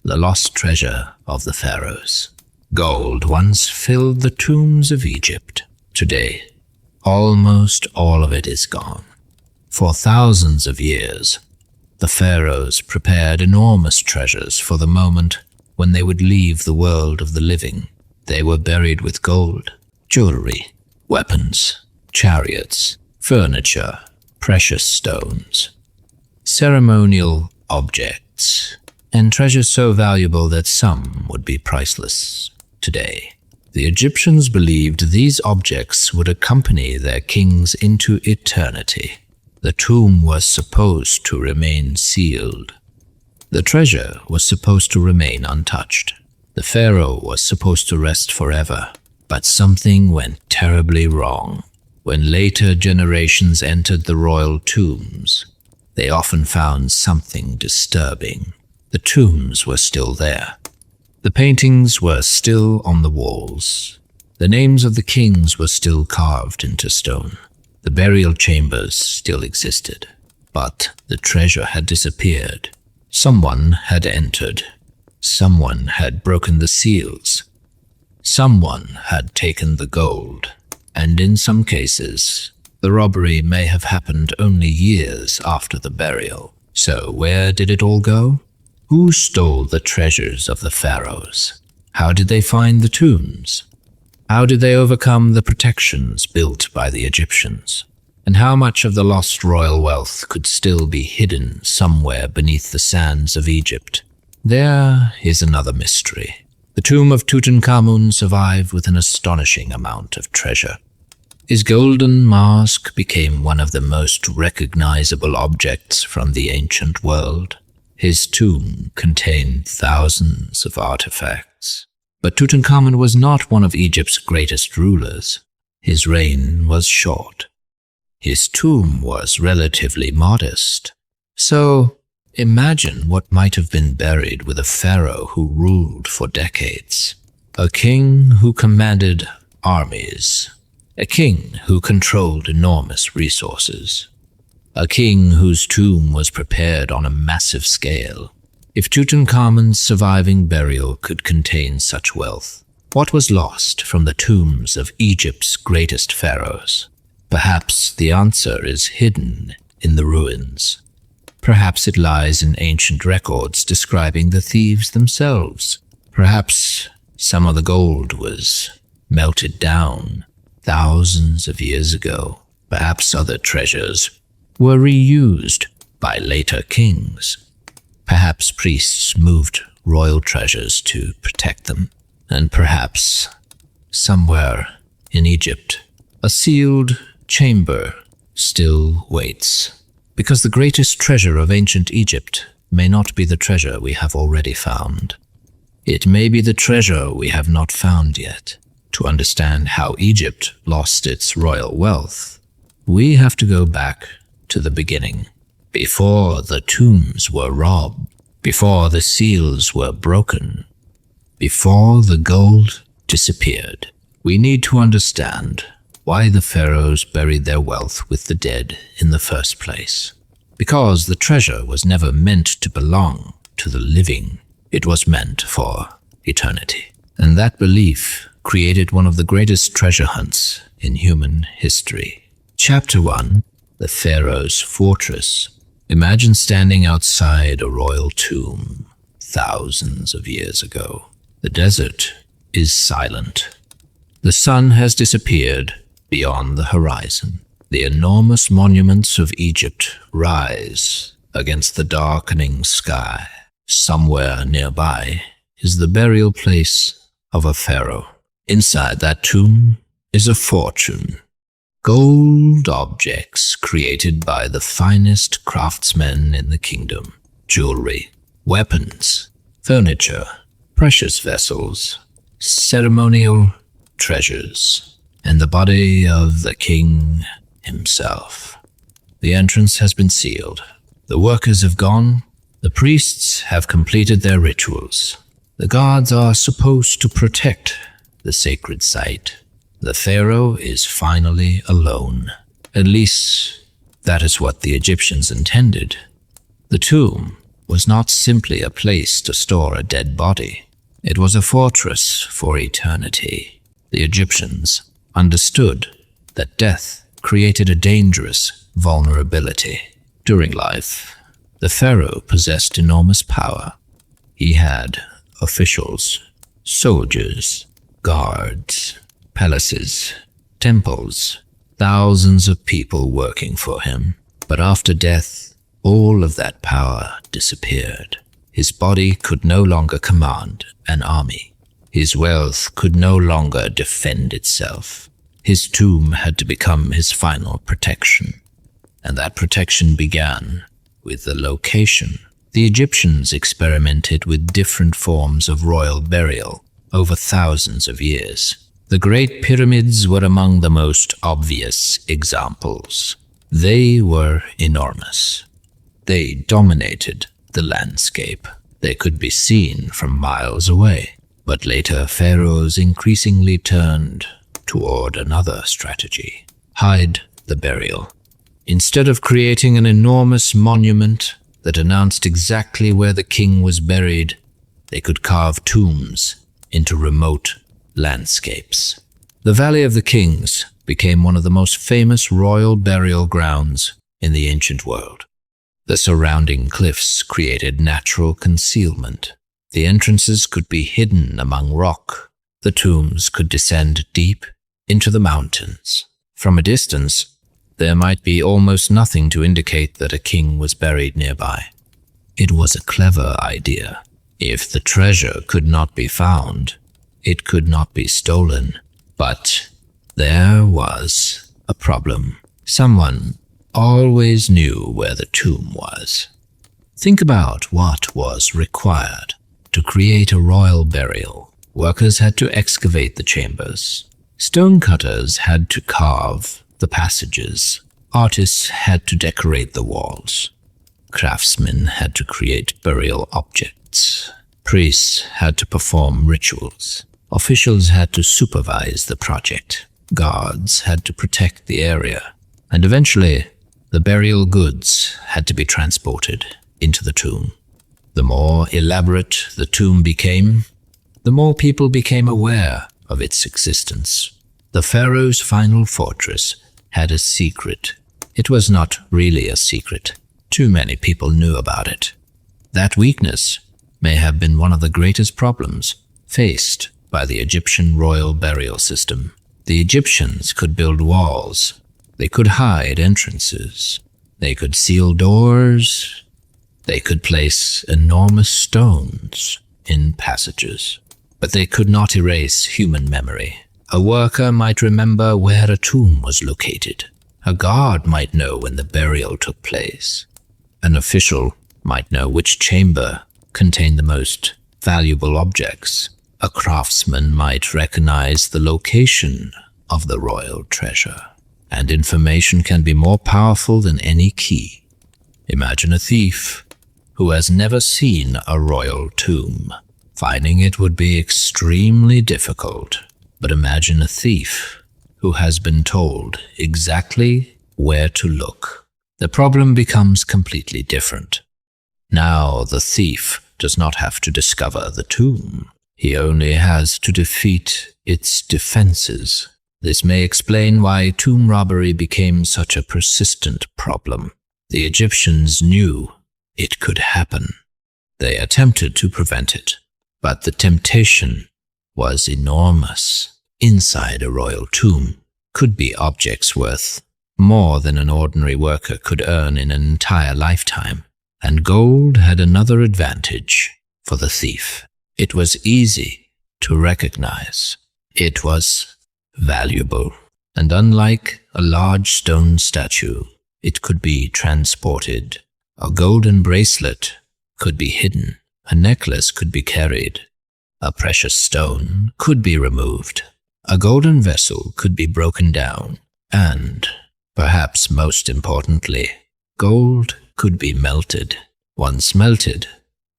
the lost treasure of the Pharaohs. Gold once filled the tombs of Egypt. Today, almost all of it is gone. For thousands of years, the Pharaohs prepared enormous treasures for the moment when they would leave the world of the living. They were buried with gold, jewelry, weapons, chariots, furniture, precious stones, ceremonial objects, and treasures so valuable that some would be priceless today. The Egyptians believed these objects would accompany their kings into eternity. The tomb was supposed to remain sealed. The treasure was supposed to remain untouched. The pharaoh was supposed to rest forever. But something went terribly wrong. When later generations entered the royal tombs, they often found something disturbing. The tombs were still there. The paintings were still on the walls. The names of the kings were still carved into stone. The burial chambers still existed. But the treasure had disappeared. Someone had entered. Someone had broken the seals. Someone had taken the gold, and in some cases, the robbery may have happened only years after the burial. So where did it all go? Who stole the treasures of the pharaohs? How did they find the tombs? How did they overcome the protections built by the Egyptians? And how much of the lost royal wealth could still be hidden somewhere beneath the sands of Egypt? There is another mystery. The tomb of Tutankhamun survived with an astonishing amount of treasure. His golden mask became one of the most recognizable objects from the ancient world. His tomb contained thousands of artifacts. But Tutankhamun was not one of Egypt's greatest rulers. His reign was short. His tomb was relatively modest. So, imagine what might have been buried with a pharaoh who ruled for decades. A king who commanded armies. A king who controlled enormous resources. A king whose tomb was prepared on a massive scale. If Tutankhamun's surviving burial could contain such wealth, what was lost from the tombs of Egypt's greatest pharaohs? Perhaps the answer is hidden in the ruins. Perhaps it lies in ancient records describing the thieves themselves. Perhaps some of the gold was melted down thousands of years ago. Perhaps other treasures were reused by later kings. Perhaps priests moved royal treasures to protect them. And perhaps somewhere in Egypt, a sealed chamber still waits. Because the greatest treasure of ancient Egypt may not be the treasure we have already found. It may be the treasure we have not found yet. To understand how Egypt lost its royal wealth, we have to go back to the beginning. Before the tombs were robbed, before the seals were broken, before the gold disappeared, we need to understand why the pharaohs buried their wealth with the dead in the first place. Because the treasure was never meant to belong to the living. It was meant for eternity. And that belief created one of the greatest treasure hunts in human history. Chapter 1. The Pharaoh's Fortress. Imagine standing outside a royal tomb thousands of years ago. The desert is silent. The sun has disappeared beyond the horizon. The enormous monuments of Egypt rise against the darkening sky. Somewhere nearby is the burial place of a pharaoh. Inside that tomb is a fortune. Gold objects created by the finest craftsmen in the kingdom. Jewelry, weapons, furniture, precious vessels, ceremonial treasures, and the body of the king himself. The entrance has been sealed. The workers have gone. The priests have completed their rituals. The gods are supposed to protect the sacred site. The pharaoh is finally alone. At least, that is what the Egyptians intended. The tomb was not simply a place to store a dead body. It was a fortress for eternity. The Egyptians understood that death created a dangerous vulnerability. During life, the pharaoh possessed enormous power. He had officials, soldiers, guards, palaces, temples, thousands of people working for him. But after death, all of that power disappeared. His body could no longer command an army. His wealth could no longer defend itself. His tomb had to become his final protection. And that protection began with the location. The Egyptians experimented with different forms of royal burial over thousands of years. The Great Pyramids were among the most obvious examples. They were enormous. They dominated the landscape. They could be seen from miles away. But later, pharaohs increasingly turned toward another strategy: hide the burial. Instead of creating an enormous monument that announced exactly where the king was buried, they could carve tombs into remote landscapes. The Valley of the Kings became one of the most famous royal burial grounds in the ancient world. The surrounding cliffs created natural concealment. The entrances could be hidden among rock. The tombs could descend deep into the mountains. From a distance, there might be almost nothing to indicate that a king was buried nearby. It was a clever idea. If the treasure could not be found, it could not be stolen. But there was a problem. Someone always knew where the tomb was. Think about what was required to create a royal burial. Workers had to excavate the chambers. Stonecutters had to carve the passages. Artists had to decorate the walls. Craftsmen had to create burial objects. Priests had to perform rituals. Officials had to supervise the project. Guards had to protect the area. And eventually, the burial goods had to be transported into the tomb. The more elaborate the tomb became, the more people became aware of its existence. The pharaoh's final fortress had a secret. It was not really a secret. Too many people knew about it. That weakness may have been one of the greatest problems faced by the Egyptian royal burial system. The Egyptians could build walls. They could hide entrances. They could seal doors. They could place enormous stones in passages. But they could not erase human memory. A worker might remember where a tomb was located. A guard might know when the burial took place. An official might know which chamber contained the most valuable objects. A craftsman might recognize the location of the royal treasure. And information can be more powerful than any key. Imagine a thief who has never seen a royal tomb. Finding it would be extremely difficult. But imagine a thief who has been told exactly where to look. The problem becomes completely different. Now the thief does not have to discover the tomb. He only has to defeat its defenses. This may explain why tomb robbery became such a persistent problem. The Egyptians knew it could happen. They attempted to prevent it, but the temptation was enormous. Inside a royal tomb could be objects worth more than an ordinary worker could earn in an entire lifetime. And gold had another advantage for the thief. It was easy to recognize. It was valuable. And unlike a large stone statue, it could be transported. A golden bracelet could be hidden. A necklace could be carried. A precious stone could be removed. A golden vessel could be broken down. And, perhaps most importantly, gold could be melted. Once melted,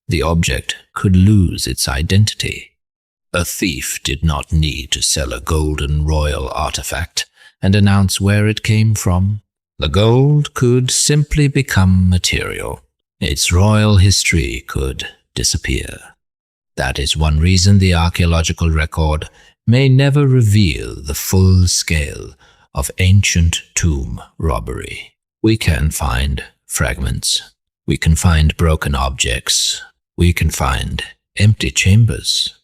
the object could lose its identity. A thief did not need to sell a golden royal artifact and announce where it came from. The gold could simply become material. its royal history could disappear. That is one reason the archaeological record may never reveal the full scale of ancient tomb robbery. We can find fragments. We can find broken objects. We can find empty chambers.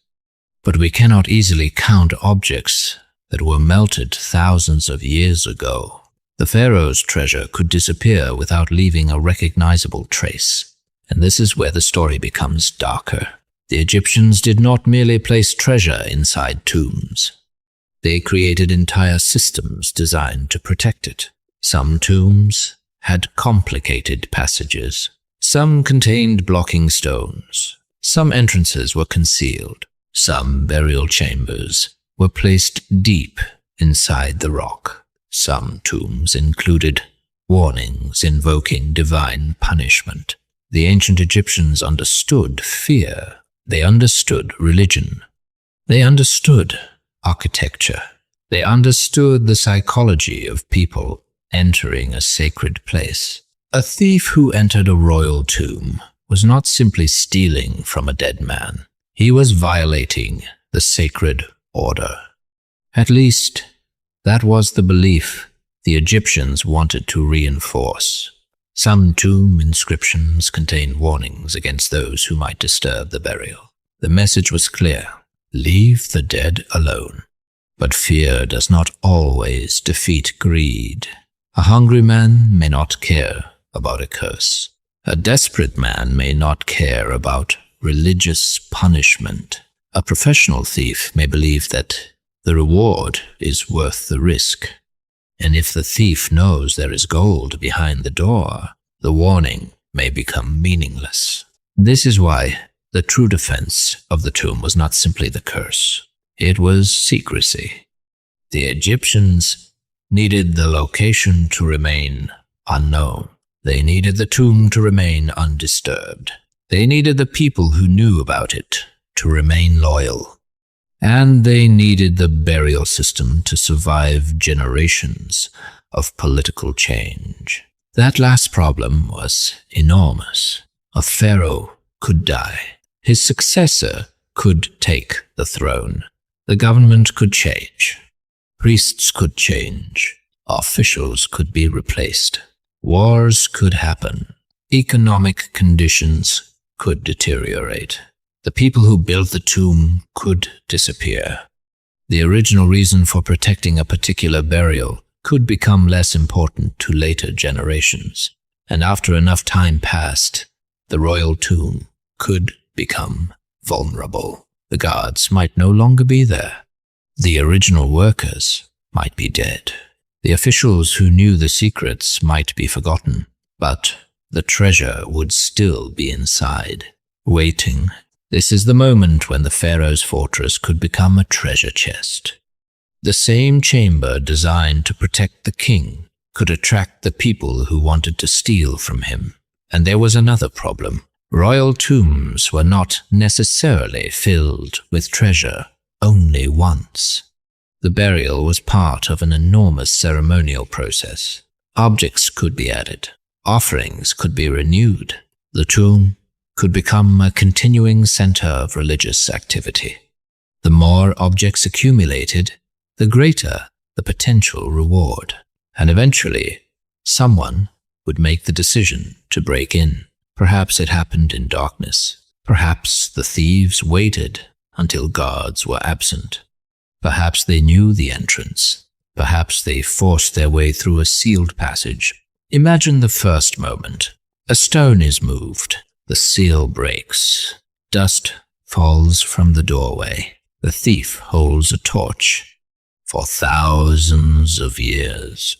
But we cannot easily count objects that were melted thousands of years ago. The pharaoh's treasure could disappear without leaving a recognizable trace. And this is where the story becomes darker. The Egyptians did not merely place treasure inside tombs. They created entire systems designed to protect it. Some tombs had complicated passages. Some contained blocking stones. Some entrances were concealed. Some burial chambers were placed deep inside the rock. Some tombs included warnings invoking divine punishment. The ancient Egyptians understood fear. They understood religion. They understood architecture. They understood the psychology of people entering a sacred place. A thief who entered a royal tomb was not simply stealing from a dead man. He was violating the sacred order. At least, that was the belief the Egyptians wanted to reinforce. Some tomb inscriptions contained warnings against those who might disturb the burial. The message was clear: leave the dead alone. But fear does not always defeat greed. A hungry man may not care about a curse. A desperate man may not care about religious punishment. A professional thief may believe that the reward is worth the risk. And if the thief knows there is gold behind the door, the warning may become meaningless. This is why the true defense of the tomb was not simply the curse. It was secrecy. The Egyptians needed the location to remain unknown. They needed the tomb to remain undisturbed. They needed the people who knew about it to remain loyal. And they needed the burial system to survive generations of political change. That last problem was enormous. A pharaoh could die. His successor could take the throne. The government could change. Priests could change. Officials could be replaced. Wars could happen. Economic conditions could deteriorate. The people who built the tomb could disappear. The original reason for protecting a particular burial could become less important to later generations. And after enough time passed, the royal tomb could become vulnerable. The guards might no longer be there. The original workers might be dead. The officials who knew the secrets might be forgotten. But the treasure would still be inside, waiting. This is the moment when the pharaoh's fortress could become a treasure chest. The same chamber designed to protect the king could attract the people who wanted to steal from him. And there was another problem. Royal tombs were not necessarily filled with treasure only once. The burial was part of an enormous ceremonial process. Objects could be added. Offerings could be renewed. The tomb could become a continuing center of religious activity. The more objects accumulated, the greater the potential reward. And eventually, someone would make the decision to break in. Perhaps it happened in darkness. Perhaps the thieves waited until guards were absent. Perhaps they knew the entrance. Perhaps they forced their way through a sealed passage. Imagine the first moment. A stone is moved. The seal breaks. Dust falls from the doorway. The thief holds a torch. For thousands of years,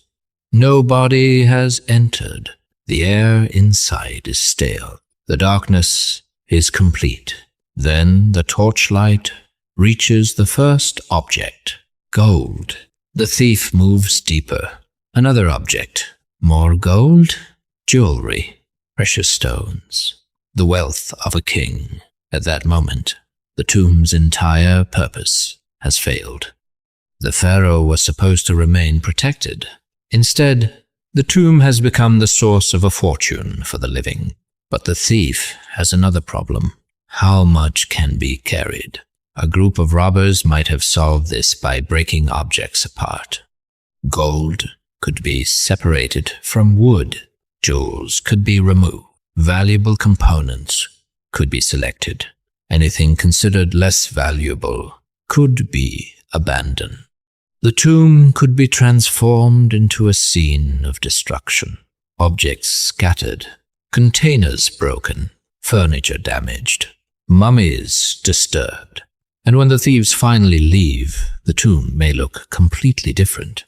nobody has entered. The air inside is stale. The darkness is complete. Then the torchlight reaches the first object, gold. The thief moves deeper. Another object, more gold, jewelry, precious stones, the wealth of a king. At that moment, the tomb's entire purpose has failed. The pharaoh was supposed to remain protected. Instead, the tomb has become the source of a fortune for the living. But the thief has another problem. How much can be carried? A group of robbers might have solved this by breaking objects apart. Gold could be separated from wood. Jewels could be removed. Valuable components could be selected. Anything considered less valuable could be abandoned. The tomb could be transformed into a scene of destruction. Objects scattered, containers broken, furniture damaged, mummies disturbed. And when the thieves finally leave, the tomb may look completely different.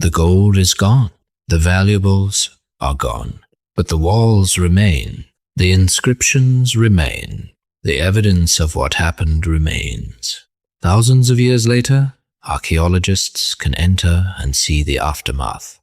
The gold is gone, the valuables are gone, but the walls remain, the inscriptions remain, the evidence of what happened remains. Thousands of years later, archaeologists can enter and see the aftermath.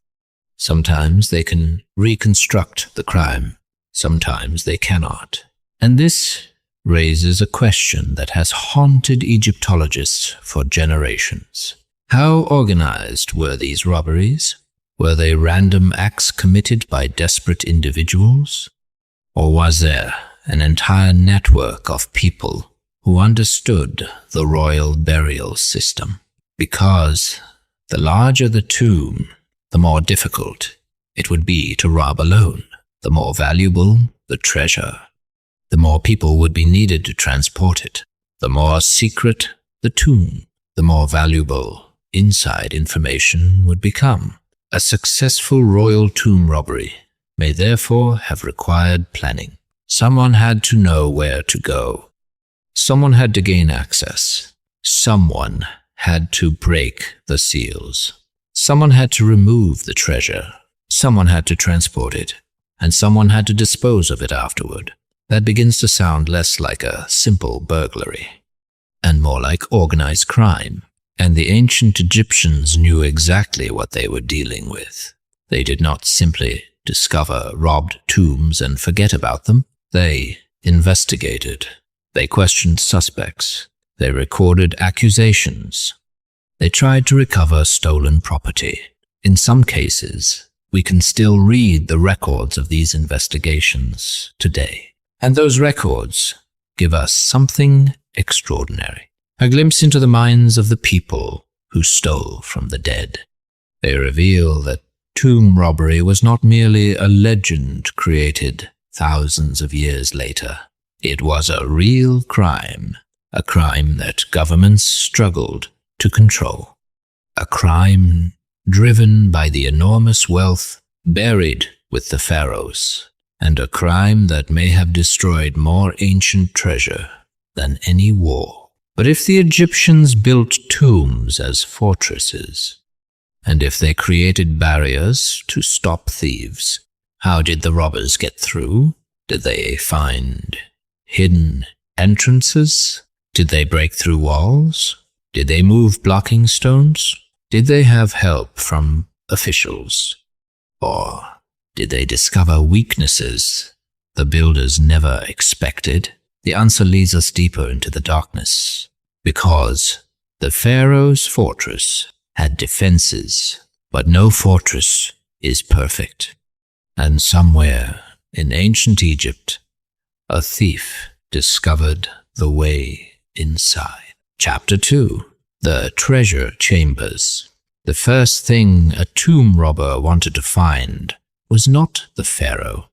Sometimes they can reconstruct the crime, sometimes they cannot. And this raises a question that has haunted Egyptologists for generations. How organized were these robberies? Were they random acts committed by desperate individuals? Or was there an entire network of people who understood the royal burial system? Because the larger the tomb, the more difficult it would be to rob alone. The more valuable the treasure, the more people would be needed to transport it. The more secret the tomb, the more valuable inside information would become. A successful royal tomb robbery may therefore have required planning. Someone had to know where to go. Someone had to gain access. Someone had to break the seals. Someone had to remove the treasure. Someone had to transport it. And someone had to dispose of it afterward. That begins to sound less like a simple burglary and more like organized crime. And the ancient Egyptians knew exactly what they were dealing with. They did not simply discover robbed tombs and forget about them. They investigated. They questioned suspects. They recorded accusations. They tried to recover stolen property. In some cases, we can still read the records of these investigations today. And those records give us something extraordinary. A glimpse into the minds of the people who stole from the dead. They reveal that tomb robbery was not merely a legend created thousands of years later. It was a real crime, a crime that governments struggled to control, a crime driven by the enormous wealth buried with the Pharaohs, and a crime that may have destroyed more ancient treasure than any war. But if the Egyptians built tombs as fortresses, and if they created barriers to stop thieves, how did the robbers get through? Did they find hidden entrances? Did they break through walls? Did they move blocking stones? Did they have help from officials? Or did they discover weaknesses the builders never expected? The answer leads us deeper into the darkness, because the Pharaoh's fortress had defenses, but no fortress is perfect. And somewhere in ancient Egypt, a thief discovered the way inside. Chapter 2. The Treasure Chambers. The first thing a tomb robber wanted to find was not the pharaoh.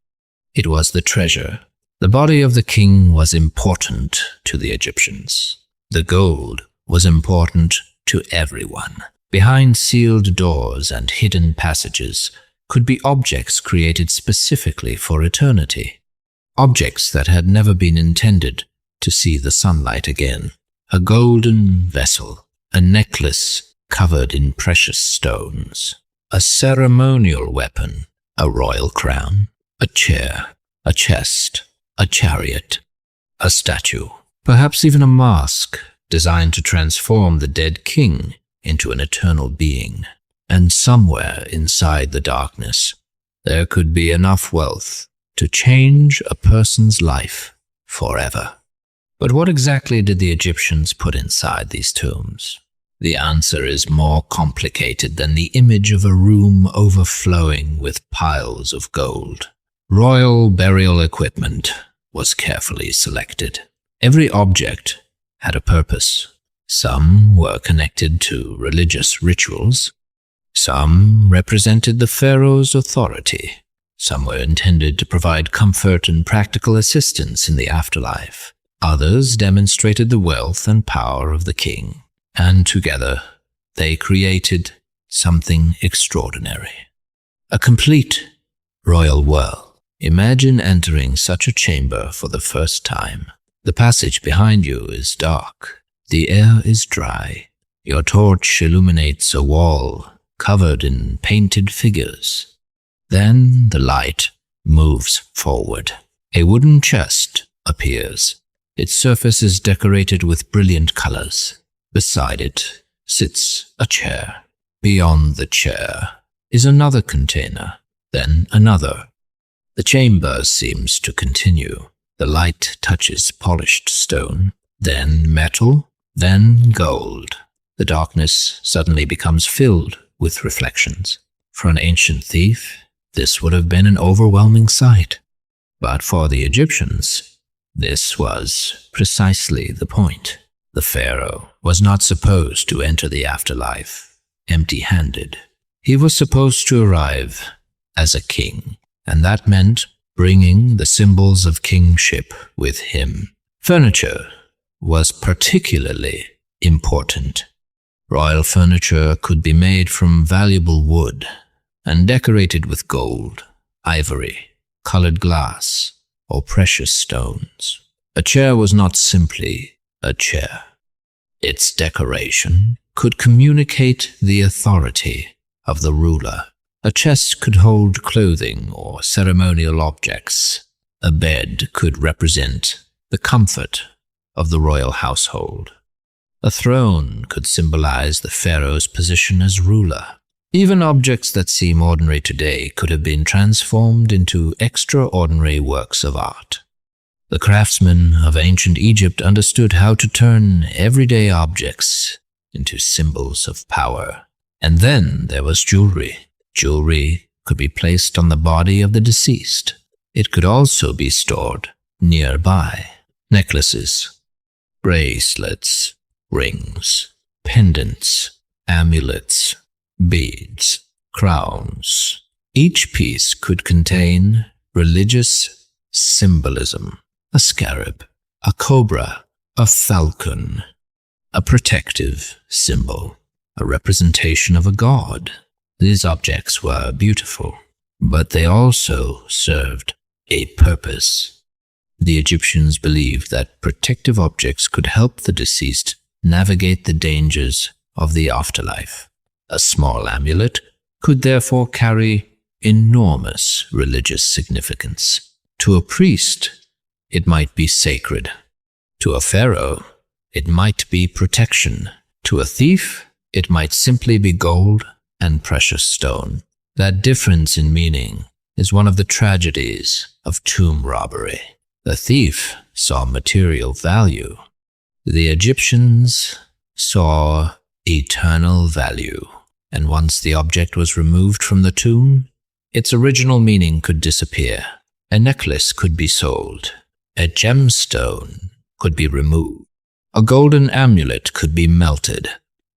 It was the treasure. The body of the king was important to the Egyptians. The gold was important to everyone. Behind sealed doors and hidden passages could be objects created specifically for eternity. Objects that had never been intended to see the sunlight again. A golden vessel, a necklace covered in precious stones, a ceremonial weapon, a royal crown, a chair, a chest, a chariot, a statue, perhaps even a mask designed to transform the dead king into an eternal being. And somewhere inside the darkness, there could be enough wealth to change a person's life forever. But what exactly did the Egyptians put inside these tombs? The answer is more complicated than the image of a room overflowing with piles of gold. Royal burial equipment was carefully selected. Every object had a purpose. Some were connected to religious rituals. Some represented the pharaoh's authority. Some were intended to provide comfort and practical assistance in the afterlife. Others demonstrated the wealth and power of the king. And together, they created something extraordinary. A complete royal world. Imagine entering such a chamber for the first time. The passage behind you is dark. The air is dry. Your torch illuminates a wall covered in painted figures. Then the light moves forward. A wooden chest appears. Its surface is decorated with brilliant colors. Beside it sits a chair. Beyond the chair is another container, then another. The chamber seems to continue. The light touches polished stone, then metal, then gold. The darkness suddenly becomes filled with reflections. For an ancient thief, this would have been an overwhelming sight. But for the Egyptians, this was precisely the point. The pharaoh was not supposed to enter the afterlife empty-handed. He was supposed to arrive as a king, and that meant bringing the symbols of kingship with him. Furniture was particularly important. Royal furniture could be made from valuable wood and decorated with gold, ivory, colored glass, or precious stones. A chair was not simply a chair. Its decoration could communicate the authority of the ruler. A chest could hold clothing or ceremonial objects. A bed could represent the comfort of the royal household. A throne could symbolize the pharaoh's position as ruler. Even objects that seem ordinary today could have been transformed into extraordinary works of art. The craftsmen of ancient Egypt understood how to turn everyday objects into symbols of power. And then there was jewelry. Jewelry could be placed on the body of the deceased. It could also be stored nearby. Necklaces, bracelets, rings, pendants, amulets, beads, crowns. Each piece could contain religious symbolism. A scarab, a cobra, a falcon, a protective symbol, a representation of a god. These objects were beautiful, but they also served a purpose. The Egyptians believed that protective objects could help the deceased navigate the dangers of the afterlife. A small amulet could therefore carry enormous religious significance. To a priest, it might be sacred. To a pharaoh, it might be protection. To a thief, it might simply be gold and precious stone. That difference in meaning is one of the tragedies of tomb robbery. The thief saw material value. The Egyptians saw eternal value, and once the object was removed from the tomb, its original meaning could disappear. A necklace could be sold. A gemstone could be removed. A golden amulet could be melted.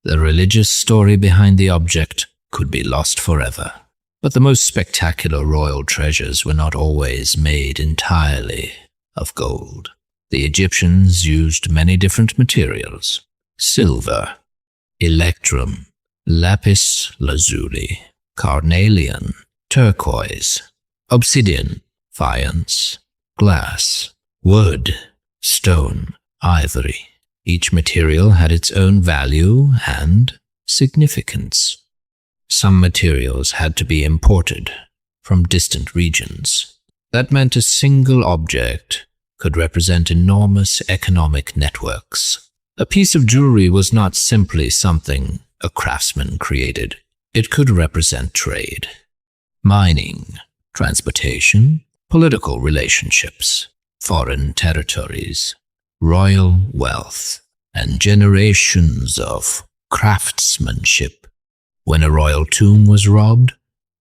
The religious story behind the object could be lost forever. But the most spectacular royal treasures were not always made entirely of gold. The Egyptians used many different materials: silver, electrum, lapis lazuli, carnelian, turquoise, obsidian, faience, glass, wood, stone, ivory. Each material had its own value and significance. Some materials had to be imported from distant regions. That meant a single object could represent enormous economic networks. A piece of jewelry was not simply something a craftsman created. It could represent trade, mining, transportation, political relationships, foreign territories, royal wealth, and generations of craftsmanship. When a royal tomb was robbed,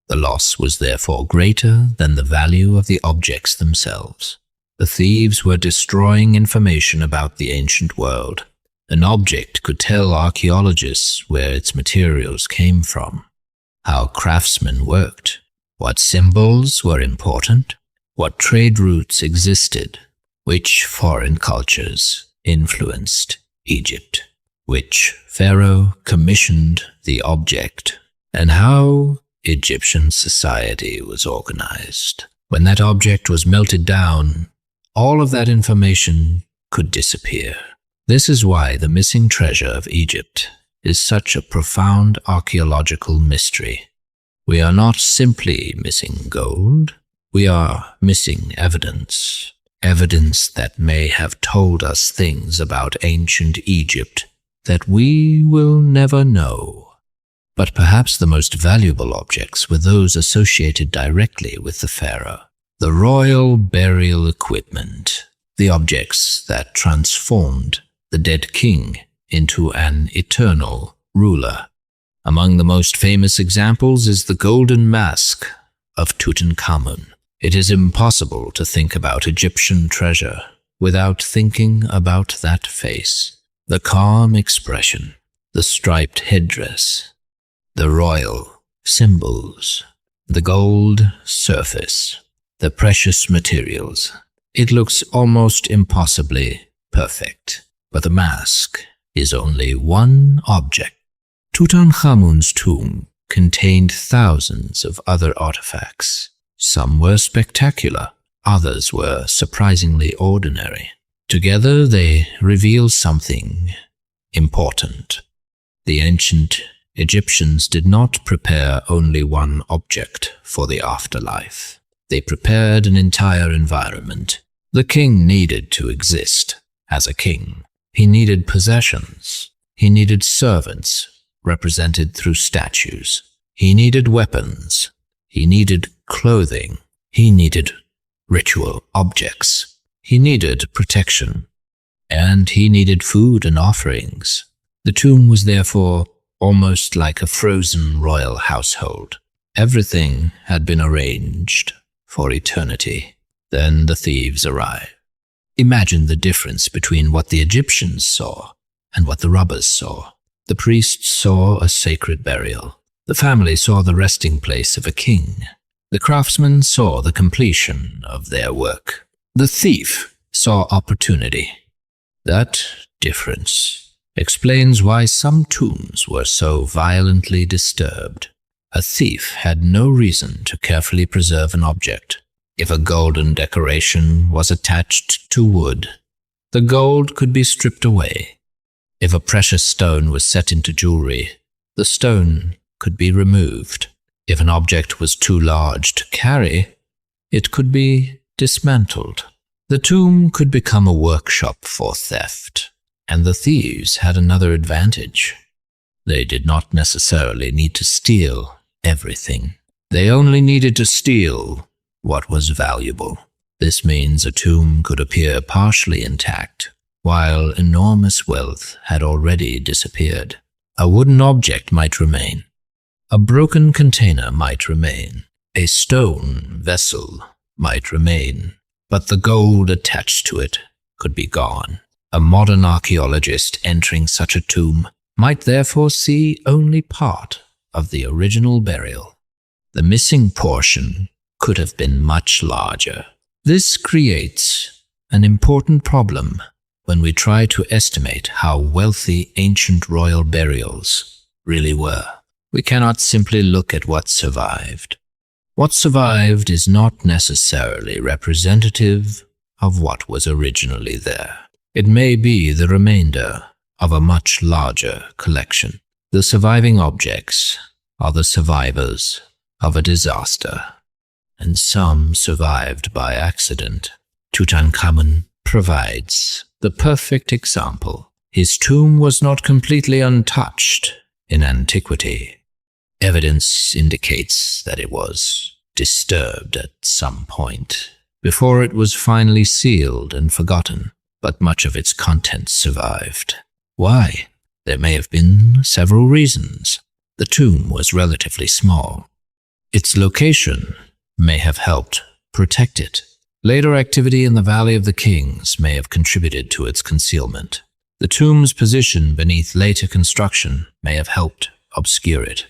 The loss was therefore greater than the value of the objects themselves. The thieves were destroying information about the ancient world. An object could tell archaeologists where its materials came from, how craftsmen worked, what symbols were important, what trade routes existed, which foreign cultures influenced Egypt, which pharaoh commissioned the object, and how Egyptian society was organized. When that object was melted down, all of that information could disappear. This is why the missing treasure of Egypt is such a profound archaeological mystery. We are not simply missing gold, we are missing evidence. Evidence that may have told us things about ancient Egypt that we will never know. But perhaps the most valuable objects were those associated directly with the pharaoh. The royal burial equipment, the objects that transformed the dead king into an eternal ruler. Among the most famous examples is the golden mask of Tutankhamun. It is impossible to think about Egyptian treasure without thinking about that face, the calm expression, the striped headdress, the royal symbols, the gold surface, the precious materials. It looks almost impossibly perfect, but the mask is only one object. Tutankhamun's tomb contained thousands of other artifacts. Some were spectacular, others were surprisingly ordinary. Together they reveal something important. The ancient Egyptians did not prepare only one object for the afterlife. They prepared an entire environment. The king needed to exist as a king. He needed possessions. He needed servants, represented through statues. He needed weapons. He needed clothing. He needed ritual objects. He needed protection. And he needed food and offerings. The tomb was therefore almost like a frozen royal household. Everything had been arranged for eternity. Then the thieves arrived. Imagine the difference between what the Egyptians saw and what the robbers saw. The priests saw a sacred burial. The family saw the resting place of a king. The craftsmen saw the completion of their work. The thief saw opportunity. That difference explains why some tombs were so violently disturbed. A thief had no reason to carefully preserve an object. If a golden decoration was attached to wood, the gold could be stripped away. If a precious stone was set into jewelry, the stone could be removed. If an object was too large to carry, it could be dismantled. The tomb could become a workshop for theft, and the thieves had another advantage. They did not necessarily need to steal everything. They only needed to steal what was valuable. This means a tomb could appear partially intact, while enormous wealth had already disappeared. A wooden object might remain. A broken container might remain. A stone vessel might remain, but the gold attached to it could be gone. A modern archaeologist entering such a tomb might therefore see only part of the original burial. The missing portion could have been much larger. This creates an important problem when we try to estimate how wealthy ancient royal burials really were. We cannot simply look at what survived. What survived is not necessarily representative of what was originally there. It may be the remainder of a much larger collection. The surviving objects are the survivors of a disaster, and some survived by accident. Tutankhamun provides the perfect example. His tomb was not completely untouched in antiquity. Evidence indicates that it was disturbed at some point before it was finally sealed and forgotten, but much of its contents survived. Why? There may have been several reasons. The tomb was relatively small. Its location may have helped protect it. Later activity in the Valley of the Kings may have contributed to its concealment. The tomb's position beneath later construction may have helped obscure it.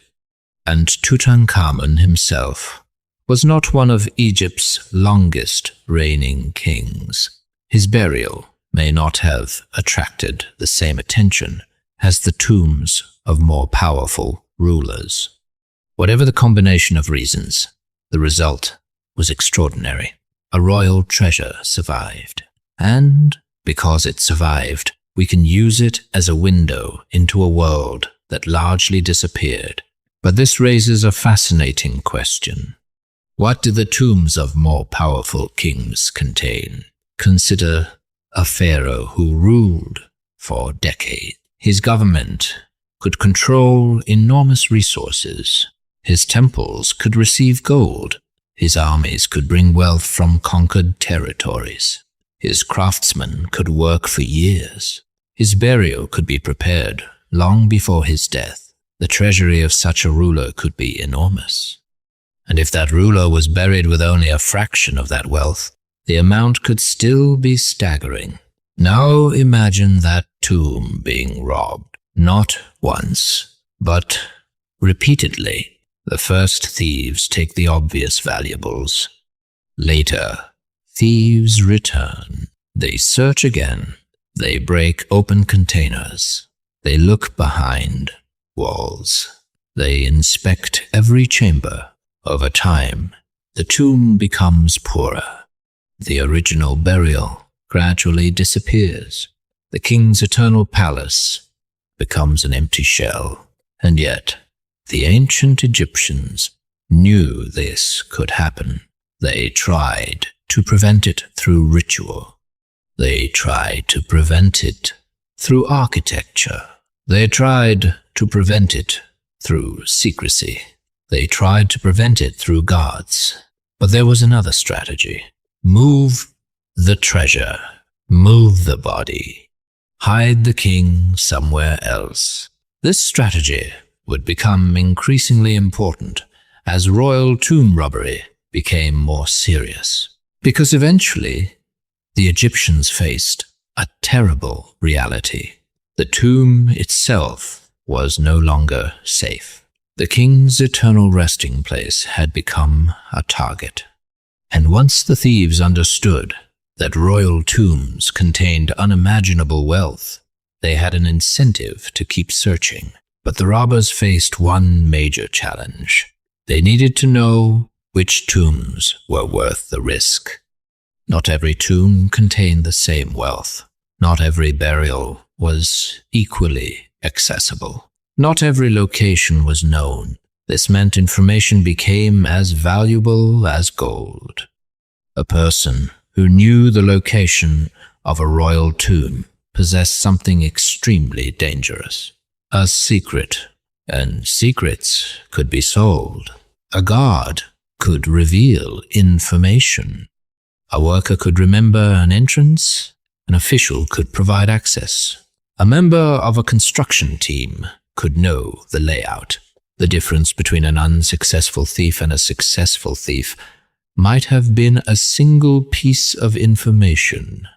And Tutankhamun himself was not one of Egypt's longest reigning kings. His burial may not have attracted the same attention as the tombs of more powerful rulers. Whatever the combination of reasons, the result was extraordinary. A royal treasure survived. And because it survived, we can use it as a window into a world that largely disappeared. But this raises a fascinating question. What do the tombs of more powerful kings contain? Consider a pharaoh who ruled for decades. His government could control enormous resources. His temples could receive gold. His armies could bring wealth from conquered territories. His craftsmen could work for years. His burial could be prepared long before his death. The treasury of such a ruler could be enormous. And if that ruler was buried with only a fraction of that wealth, the amount could still be staggering. Now imagine that tomb being robbed, not once, but repeatedly. The first thieves take the obvious valuables. Later, thieves return. They search again. They break open containers. They look behind walls. They inspect every chamber. Over time, the tomb becomes poorer. The original burial gradually disappears. The king's eternal palace becomes an empty shell. And yet, the ancient Egyptians knew this could happen. They tried to prevent it through ritual. They tried to prevent it through architecture. They tried to prevent it through secrecy. They tried to prevent it through guards. But there was another strategy. Move the treasure. Move the body. Hide the king somewhere else. This strategy would become increasingly important as royal tomb robbery became more serious. Because eventually, the Egyptians faced a terrible reality. The tomb itself was no longer safe. The king's eternal resting place had become a target. And once the thieves understood that royal tombs contained unimaginable wealth, they had an incentive to keep searching. But the robbers faced one major challenge. They needed to know which tombs were worth the risk. Not every tomb contained the same wealth. Not every burial was equally accessible. Not every location was known. This meant information became as valuable as gold. A person who knew the location of a royal tomb possessed something extremely dangerous. A secret, and secrets could be sold. A guard could reveal information. A worker could remember an entrance. An official could provide access. A member of a construction team could know the layout. The difference between an unsuccessful thief and a successful thief might have been a single piece of information.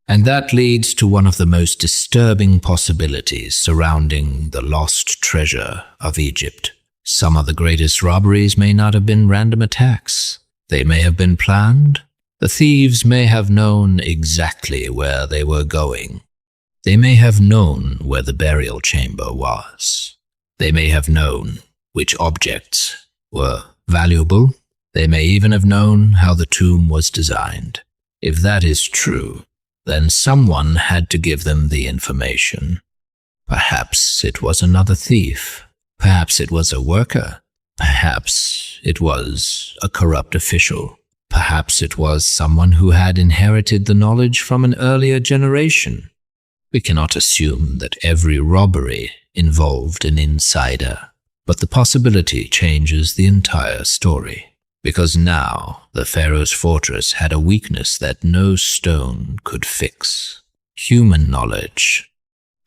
And that leads to one of the most disturbing possibilities surrounding the lost treasure of Egypt. Some of the greatest robberies may not have been random attacks. They may have been planned. The thieves may have known exactly where they were going. They may have known where the burial chamber was. They may have known which objects were valuable. They may even have known how the tomb was designed. If that is true, then someone had to give them the information. Perhaps it was another thief. Perhaps it was a worker. Perhaps it was a corrupt official. Perhaps it was someone who had inherited the knowledge from an earlier generation. We cannot assume that every robbery involved an insider, but the possibility changes the entire story. Because now the Pharaoh's fortress had a weakness that no stone could fix. Human knowledge.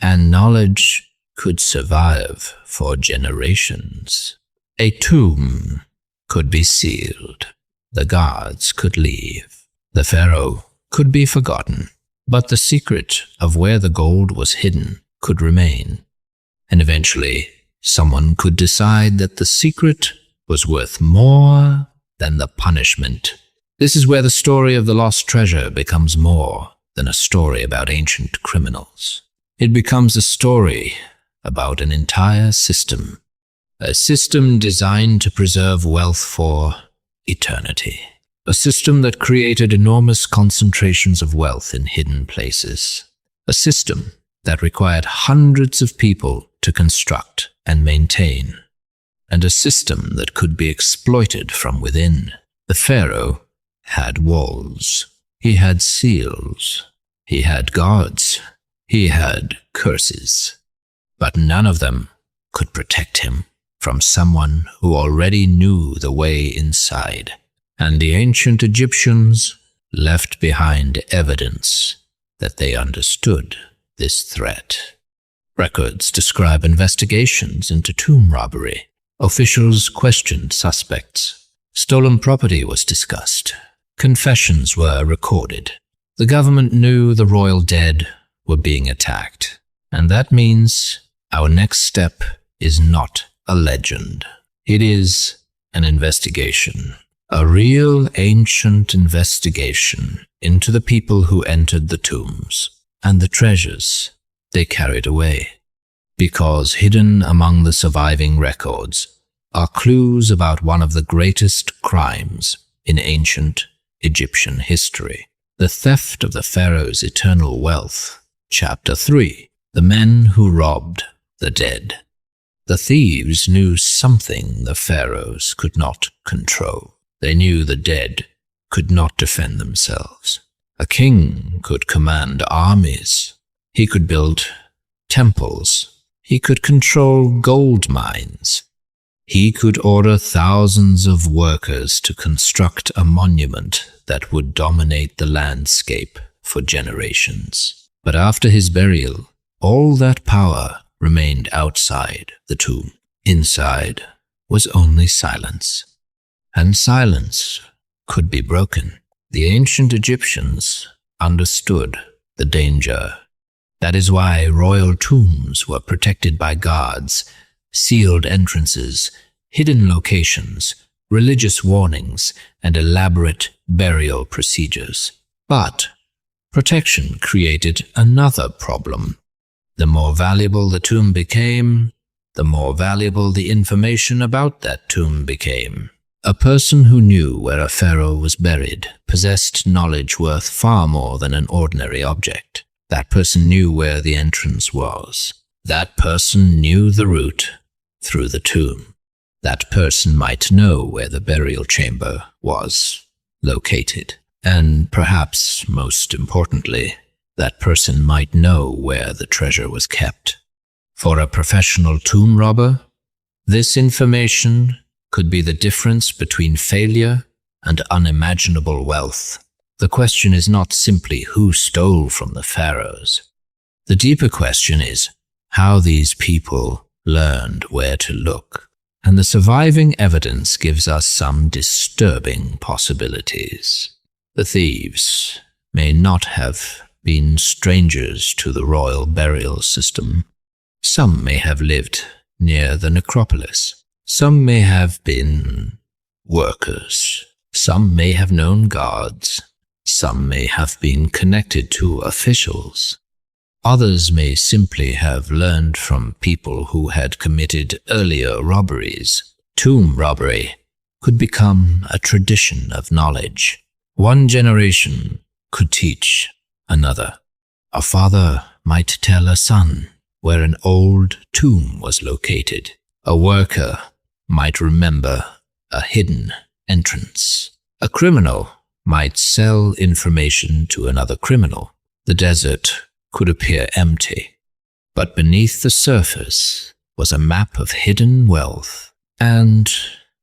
And knowledge could survive for generations. A tomb could be sealed. The guards could leave. The pharaoh could be forgotten. But the secret of where the gold was hidden could remain. And eventually, someone could decide that the secret was worth more than the punishment. This is where the story of the lost treasure becomes more than a story about ancient criminals. It becomes a story about an entire system. A system designed to preserve wealth for eternity. A system that created enormous concentrations of wealth in hidden places. A system that required hundreds of people to construct and maintain. And a system that could be exploited from within. The pharaoh had walls. He had seals. He had guards. He had curses. But none of them could protect him from someone who already knew the way inside. And the ancient Egyptians left behind evidence that they understood this threat. Records describe investigations into tomb robbery. Officials questioned suspects. Stolen property was discussed. Confessions were recorded. The government knew the royal dead were being attacked. And that means our next step is not a legend. It is an investigation. A real ancient investigation into the people who entered the tombs and the treasures they carried away. Because hidden among the surviving records are clues about one of the greatest crimes in ancient Egyptian history. The theft of the pharaoh's eternal wealth. Chapter 3. The men who robbed the dead. The thieves knew something the pharaohs could not control. They knew the dead could not defend themselves. A king could command armies. He could build temples. He could control gold mines. He could order thousands of workers to construct a monument that would dominate the landscape for generations. But after his burial, all that power remained outside the tomb. Inside was only silence. And silence could be broken. The ancient Egyptians understood the danger. That is why royal tombs were protected by guards, sealed entrances, hidden locations, religious warnings, and elaborate burial procedures. But protection created another problem. The more valuable the tomb became, the more valuable the information about that tomb became. A person who knew where a pharaoh was buried possessed knowledge worth far more than an ordinary object. That person knew where the entrance was. That person knew the route through the tomb. That person might know where the burial chamber was located. And perhaps most importantly, that person might know where the treasure was kept. For a professional tomb robber, this information could be the difference between failure and unimaginable wealth. The question is not simply who stole from the pharaohs. The deeper question is how these people learned where to look. And the surviving evidence gives us some disturbing possibilities. The thieves may not have been strangers to the royal burial system. Some may have lived near the necropolis. Some may have been workers. Some may have known guards. Some may have been connected to officials. Others may simply have learned from people who had committed earlier robberies. Tomb robbery could become a tradition of knowledge. One generation could teach another. A father might tell a son where an old tomb was located. A worker might remember a hidden entrance. A criminal might sell information to another criminal. The desert could appear empty, but beneath the surface was a map of hidden wealth, and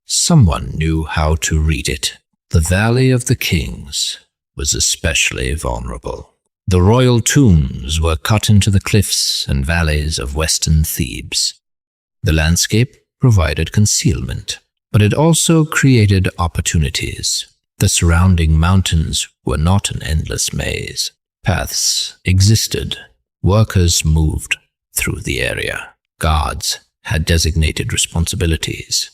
someone knew how to read it. The Valley of the Kings was especially vulnerable. The royal tombs were cut into the cliffs and valleys of western Thebes. The landscape provided concealment, But it also created opportunities. The surrounding mountains were not an endless maze. Paths existed. Workers moved through the area. Guards had designated responsibilities.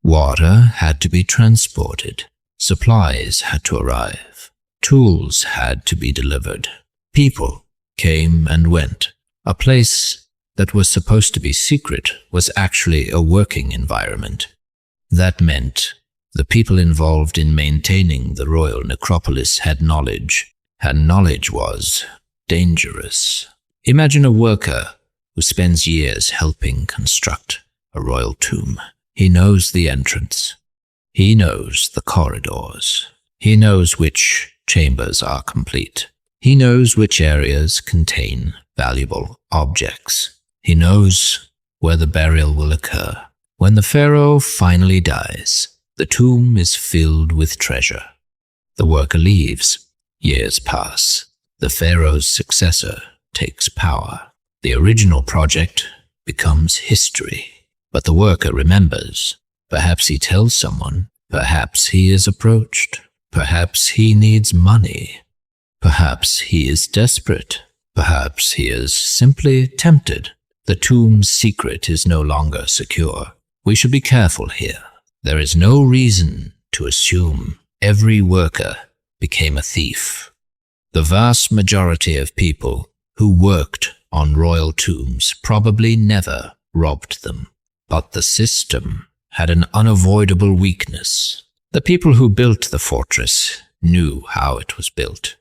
Water had to be transported. Supplies had to arrive. Tools had to be delivered. People came and went. A place that was supposed to be secret was actually a working environment. That meant the people involved in maintaining the royal necropolis had knowledge, and knowledge was dangerous. Imagine a worker who spends years helping construct a royal tomb. He knows the entrance. He knows the corridors. He knows which chambers are complete. He knows which areas contain valuable objects. He knows where the burial will occur. When the pharaoh finally dies, the tomb is filled with treasure. The worker leaves. Years pass. The pharaoh's successor takes power. The original project becomes history. But the worker remembers. Perhaps he tells someone. Perhaps he is approached. Perhaps he needs money. Perhaps he is desperate. Perhaps he is simply tempted. The tomb's secret is no longer secure. We should be careful here. There is no reason to assume every worker became a thief. The vast majority of people who worked on royal tombs probably never robbed them. But the system had an unavoidable weakness. The people who built the fortress knew how it was built.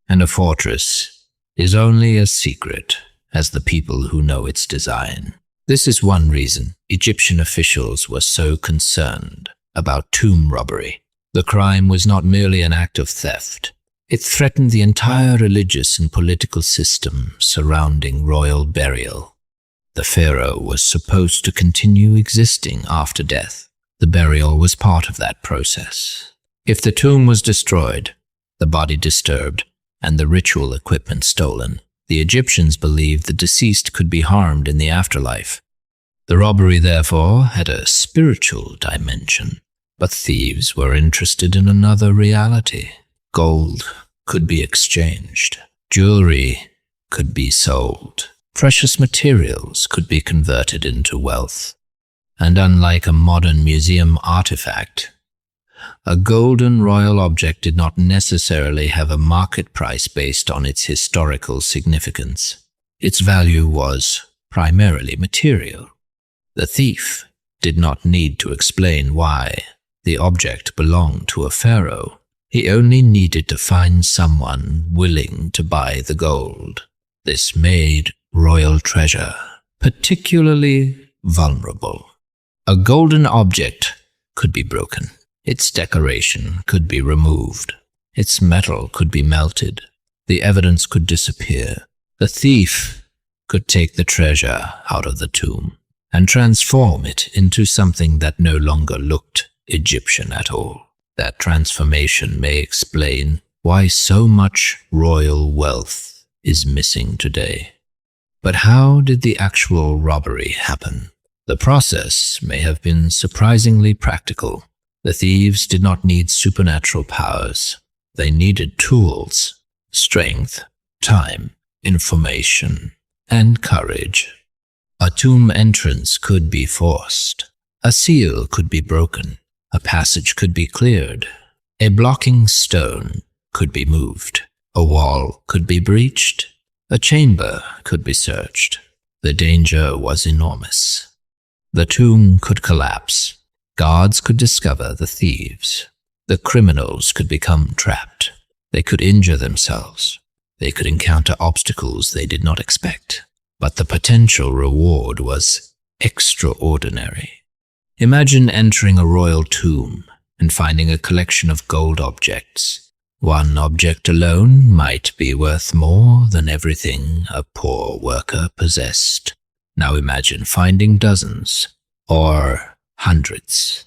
And a fortress is only as secret as the people who know its design. This is one reason Egyptian officials were so concerned about tomb robbery. The crime was not merely an act of theft. It threatened the entire religious and political system surrounding royal burial. The pharaoh was supposed to continue existing after death. The burial was part of that process. If the tomb was destroyed, the body disturbed, and the ritual equipment stolen, the Egyptians believed the deceased could be harmed in the afterlife. The robbery, therefore, had a spiritual dimension, but thieves were interested in another reality. Gold could be exchanged. Jewelry could be sold. Precious materials could be converted into wealth. And unlike a modern museum artifact, a golden royal object did not necessarily have a market price based on its historical significance. Its value was primarily material. The thief did not need to explain why the object belonged to a pharaoh. He only needed to find someone willing to buy the gold. This made royal treasure particularly vulnerable. A golden object could be broken. Its decoration could be removed. Its metal could be melted. The evidence could disappear. The thief could take the treasure out of the tomb and transform it into something that no longer looked Egyptian at all. That transformation may explain why so much royal wealth is missing today. But how did the actual robbery happen? The process may have been surprisingly practical. The thieves did not need supernatural powers. They needed tools, strength, time, information, and courage. A tomb entrance could be forced. A seal could be broken. A passage could be cleared. A blocking stone could be moved. A wall could be breached. A chamber could be searched. The danger was enormous. The tomb could collapse. Guards could discover the thieves. The criminals could become trapped. They could injure themselves. They could encounter obstacles they did not expect. But the potential reward was extraordinary. Imagine entering a royal tomb and finding a collection of gold objects. One object alone might be worth more than everything a poor worker possessed. Now imagine finding dozens or hundreds.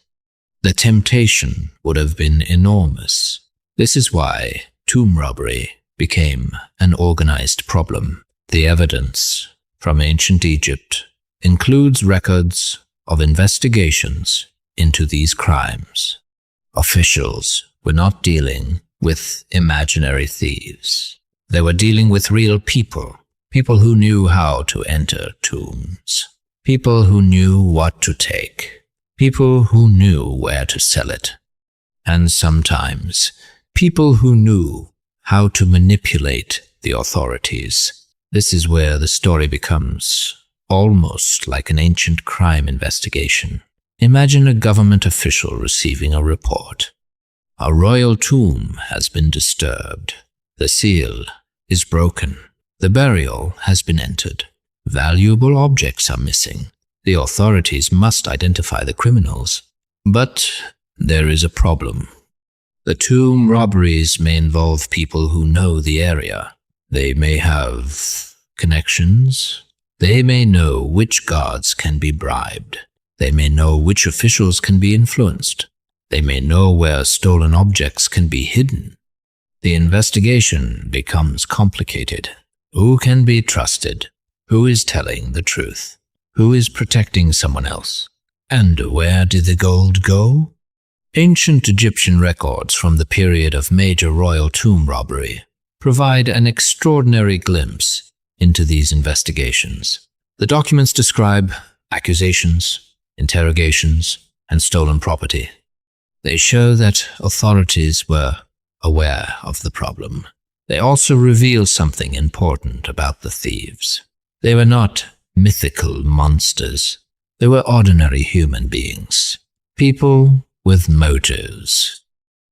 The temptation would have been enormous. This is why tomb robbery became an organized problem. The evidence from ancient Egypt includes records of investigations into these crimes. Officials were not dealing with imaginary thieves. They were dealing with real people, people who knew how to enter tombs, people who knew what to take, people who knew where to sell it, and sometimes people who knew how to manipulate the authorities. This is where the story becomes almost like an ancient crime investigation. Imagine a government official receiving a report. A royal tomb has been disturbed. The seal is broken. The burial has been entered. Valuable objects are missing. The authorities must identify the criminals. But there is a problem. The tomb robberies may involve people who know the area. They may have connections. They may know which guards can be bribed. They may know which officials can be influenced. They may know where stolen objects can be hidden. The investigation becomes complicated. Who can be trusted? Who is telling the truth? Who is protecting someone else? And where did the gold go? Ancient Egyptian records from the period of major royal tomb robbery provide an extraordinary glimpse into these investigations. The documents describe accusations, interrogations, and stolen property. They show that authorities were aware of the problem. They also reveal something important about the thieves. They were not mythical monsters. They were ordinary human beings. People with motives.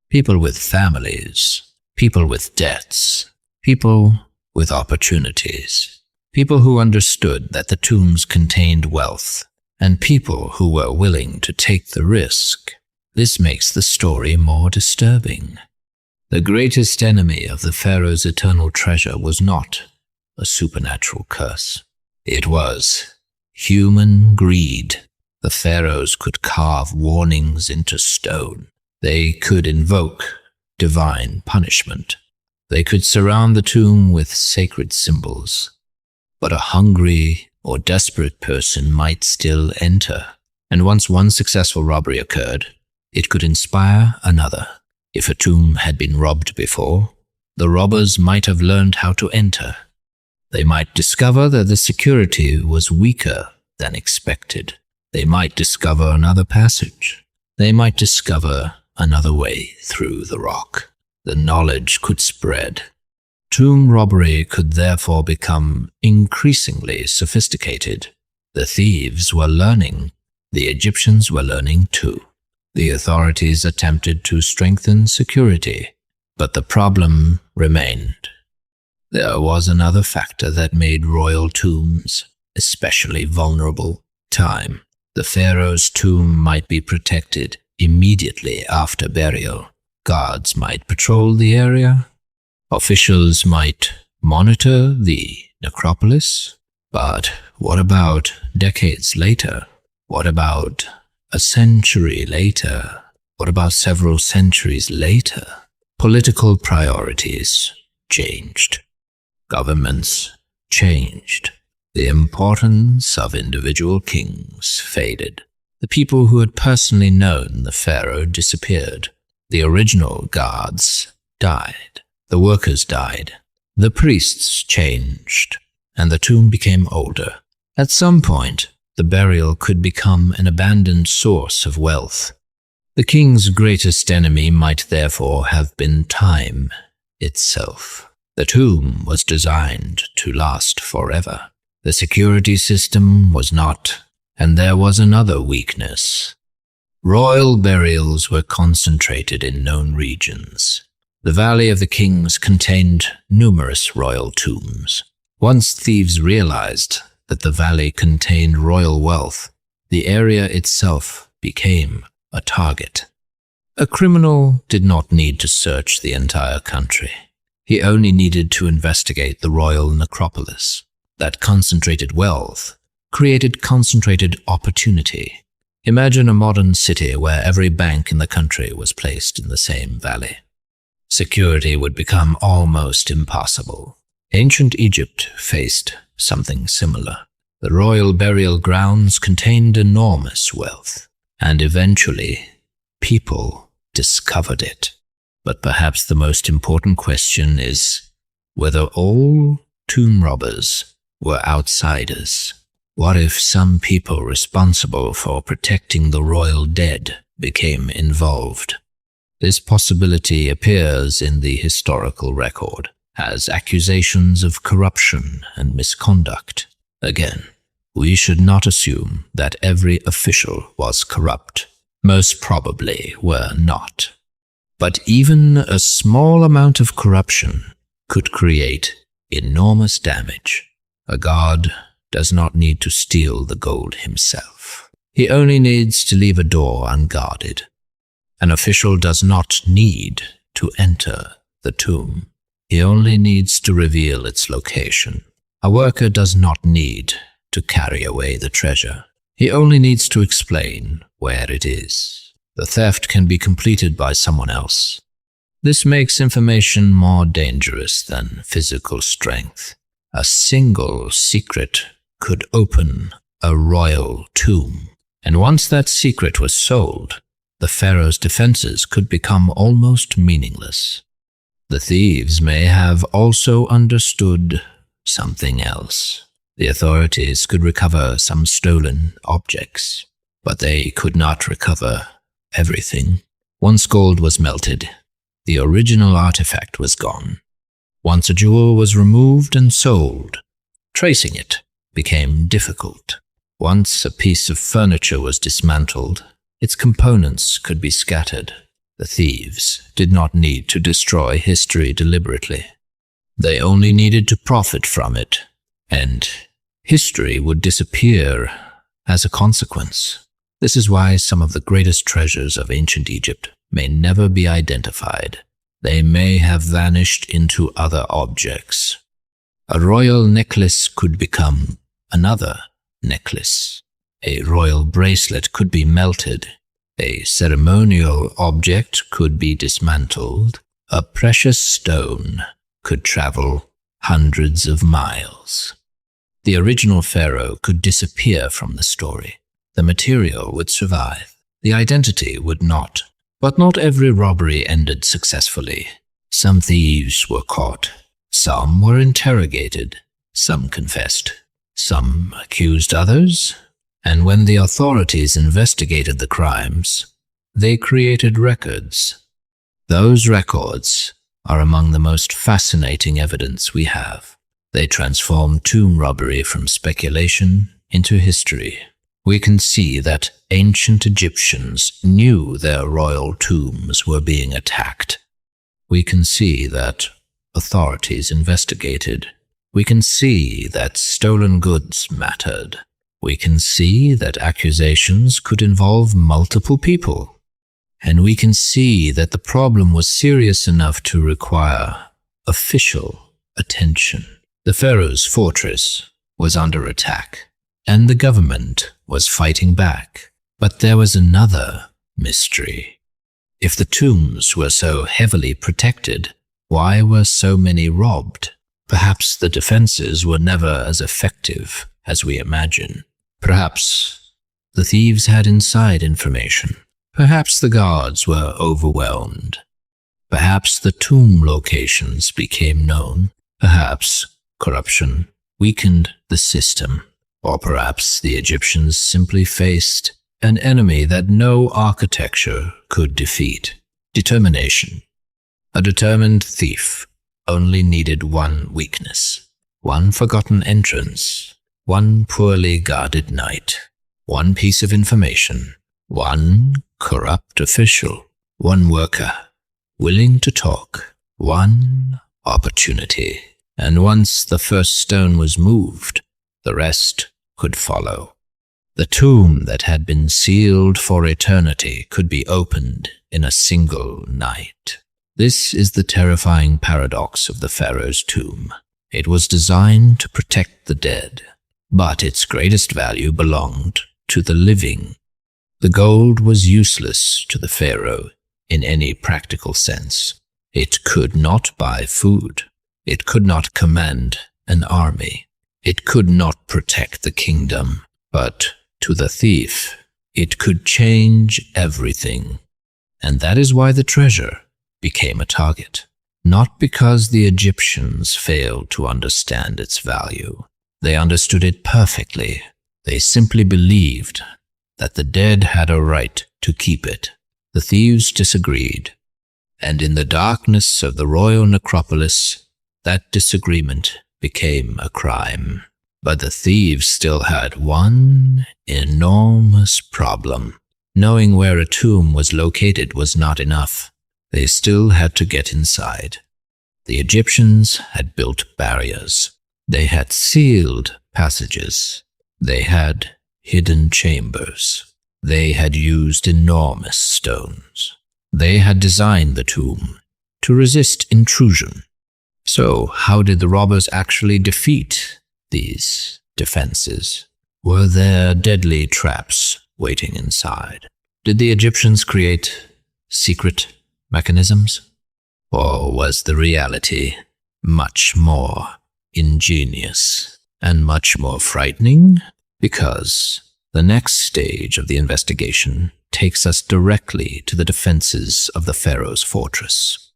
People with families. People with debts. People with opportunities. People who understood that the tombs contained wealth, and people who were willing to take the risk. This makes the story more disturbing. The greatest enemy of the Pharaoh's eternal treasure was not a supernatural curse. It was human greed. The Pharaohs could carve warnings into stone. They could invoke divine punishment. They could surround the tomb with sacred symbols. But a hungry or desperate person might still enter, and once one successful robbery occurred, it could inspire another. If a tomb had been robbed before, the robbers might have learned how to enter. They might discover that the security was weaker than expected. They might discover another passage. They might discover another way through the rock. The knowledge could spread. Tomb robbery could therefore become increasingly sophisticated. The thieves were learning. The Egyptians were learning too. The authorities attempted to strengthen security, but the problem remained. There was another factor that made royal tombs especially vulnerable: time. The pharaoh's tomb might be protected immediately after burial. Guards might patrol the area. Officials might monitor the necropolis. But what about decades later? What about a century later? What about several centuries later? Political priorities changed. Governments changed. The importance of individual kings faded. The people who had personally known the pharaoh disappeared. The original guards died. The workers died. The priests changed, and the tomb became older. At some point, the burial could become an abandoned source of wealth. The king's greatest enemy might therefore have been time itself. The tomb was designed to last forever. The security system was not, and there was another weakness. Royal burials were concentrated in known regions. The Valley of the Kings contained numerous royal tombs. Once thieves realized that the valley contained royal wealth, the area itself became a target. A criminal did not need to search the entire country. He only needed to investigate the royal necropolis. That concentrated wealth created concentrated opportunity. Imagine a modern city where every bank in the country was placed in the same valley. Security would become almost impossible. Ancient Egypt faced something similar. The royal burial grounds contained enormous wealth, and eventually, people discovered it. But perhaps the most important question is whether all tomb robbers were outsiders. What if some people responsible for protecting the royal dead became involved? This possibility appears in the historical record as accusations of corruption and misconduct. Again, we should not assume that every official was corrupt. Most probably were not. But even a small amount of corruption could create enormous damage. A god does not need to steal the gold himself. He only needs to leave a door unguarded. An official does not need to enter the tomb. He only needs to reveal its location. A worker does not need to carry away the treasure. He only needs to explain where it is. The theft can be completed by someone else. This makes information more dangerous than physical strength. A single secret could open a royal tomb. And once that secret was sold, the pharaoh's defenses could become almost meaningless. The thieves may have also understood something else. The authorities could recover some stolen objects, but they could not recover everything. Once gold was melted, the original artifact was gone. Once a jewel was removed and sold, tracing it became difficult. Once a piece of furniture was dismantled, its components could be scattered. The thieves did not need to destroy history deliberately. They only needed to profit from it, and history would disappear as a consequence. This is why some of the greatest treasures of ancient Egypt may never be identified. They may have vanished into other objects. A royal necklace could become another necklace. A royal bracelet could be melted. A ceremonial object could be dismantled. A precious stone could travel hundreds of miles. The original pharaoh could disappear from the story. The material would survive. The identity would not. But not every robbery ended successfully. Some thieves were caught. Some were interrogated. Some confessed. Some accused others. And when the authorities investigated the crimes, they created records. Those records are among the most fascinating evidence we have. They transform tomb robbery from speculation into history. We can see that ancient Egyptians knew their royal tombs were being attacked. We can see that authorities investigated. We can see that stolen goods mattered. We can see that accusations could involve multiple people. And we can see that the problem was serious enough to require official attention. The pharaoh's fortress was under attack, and the government was fighting back. But there was another mystery. If the tombs were so heavily protected, why were so many robbed? Perhaps the defenses were never as effective as we imagine. Perhaps the thieves had inside information. Perhaps the guards were overwhelmed. Perhaps the tomb locations became known. Perhaps corruption weakened the system. Or perhaps the Egyptians simply faced an enemy that no architecture could defeat. Determination. A determined thief only needed one weakness, one forgotten entrance, one poorly guarded night, one piece of information, one corrupt official, one worker willing to talk, one opportunity. And once the first stone was moved, the rest could follow. The tomb that had been sealed for eternity could be opened in a single night. This is the terrifying paradox of the pharaoh's tomb. It was designed to protect the dead, but its greatest value belonged to the living. The gold was useless to the pharaoh in any practical sense. It could not buy food. It could not command an army. It could not protect the kingdom, but to the thief, It could change everything. And that is why the treasure became a target. Not because the Egyptians failed to understand its value. They understood it perfectly. They simply believed that the dead had a right to keep it. The thieves disagreed, and in the darkness of the royal necropolis, that disagreement became a crime. But the thieves still had one enormous problem. Knowing where a tomb was located was not enough. They still had to get inside. The Egyptians had built barriers. They had sealed passages. They had hidden chambers. They had used enormous stones. They had designed the tomb to resist intrusion. So, how did the robbers actually defeat these defenses? Were there deadly traps waiting inside? Did the Egyptians create secret mechanisms? Or was the reality much more ingenious and much more frightening? Because the next stage of the investigation takes us directly to the defenses of the Pharaoh's fortress.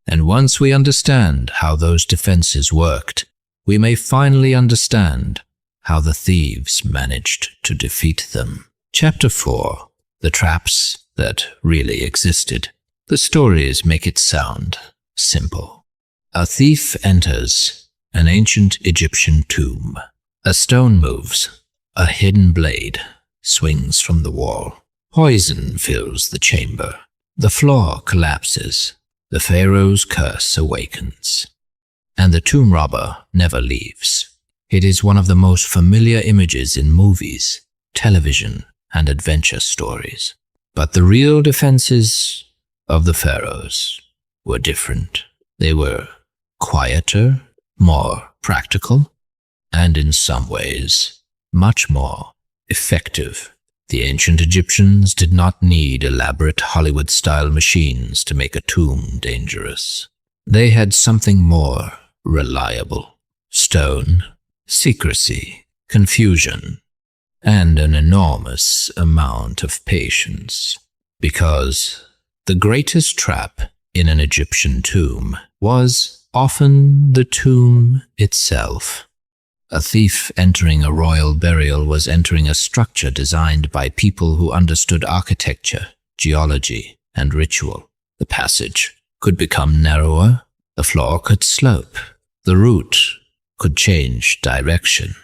And once we understand how those defenses worked, we may finally understand how the thieves managed to defeat them. Chapter 4. The Traps That Really Existed. The stories make it sound simple. A thief enters an ancient Egyptian tomb. A stone moves. A hidden blade swings from the wall. Poison fills the chamber. The floor collapses. The Pharaoh's curse awakens. And the tomb robber never leaves. It is one of the most familiar images in movies, television, and adventure stories. But the real defenses of the Pharaohs were different. They were quieter, more practical, and in some ways, much more effective. The ancient Egyptians did not need elaborate Hollywood-style machines to make a tomb dangerous. They had something more reliable: stone, secrecy, confusion, and an enormous amount of patience. Because the greatest trap in an Egyptian tomb was often the tomb itself. A thief entering a royal burial was entering a structure designed by people who understood architecture, geology, and ritual. The passage could become narrower, the floor could slope, the route could change direction.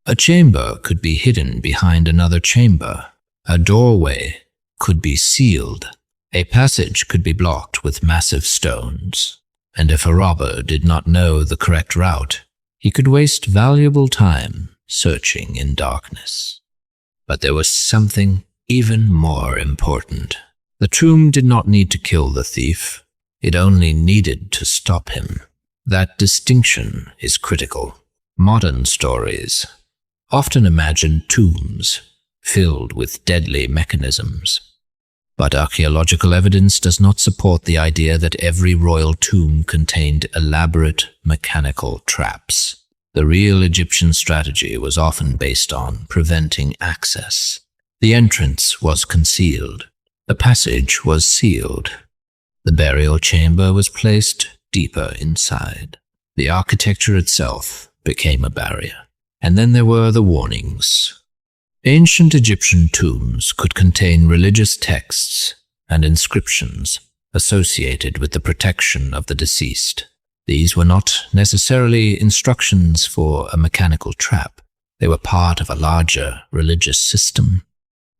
A chamber could be hidden behind another chamber. A doorway could be sealed. A passage could be blocked with massive stones. And if a robber did not know the correct route, he could waste valuable time searching in darkness. But there was something even more important. The tomb did not need to kill the thief. It only needed to stop him. That distinction is critical. Modern stories often imagine tombs filled with deadly mechanisms. But archaeological evidence does not support the idea that every royal tomb contained elaborate mechanical traps. The real Egyptian strategy was often based on preventing access. The entrance was concealed. The passage was sealed. The burial chamber was placed deeper inside. The architecture itself became a barrier. And then there were the warnings. Ancient Egyptian tombs could contain religious texts and inscriptions associated with the protection of the deceased. These were not necessarily instructions for a mechanical trap. They were part of a larger religious system.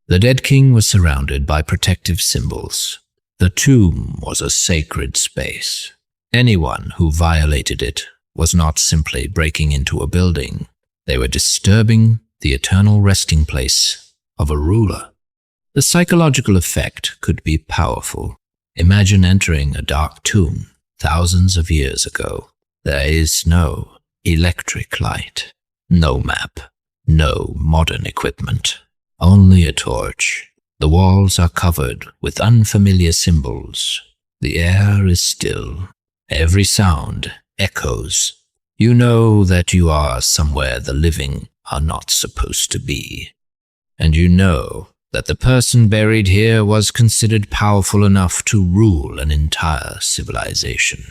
The dead king was surrounded by protective symbols. The tomb was a sacred space. Anyone who violated it was not simply breaking into a building. They were disturbing the eternal resting place of a ruler. The psychological effect could be powerful. Imagine entering a dark tomb thousands of years ago. There is no electric light, no map, no modern equipment, only a torch. The walls are covered with unfamiliar symbols. The air is still. Every sound echoes. You know that you are somewhere the living are not supposed to be. And you know that the person buried here was considered powerful enough to rule an entire civilization.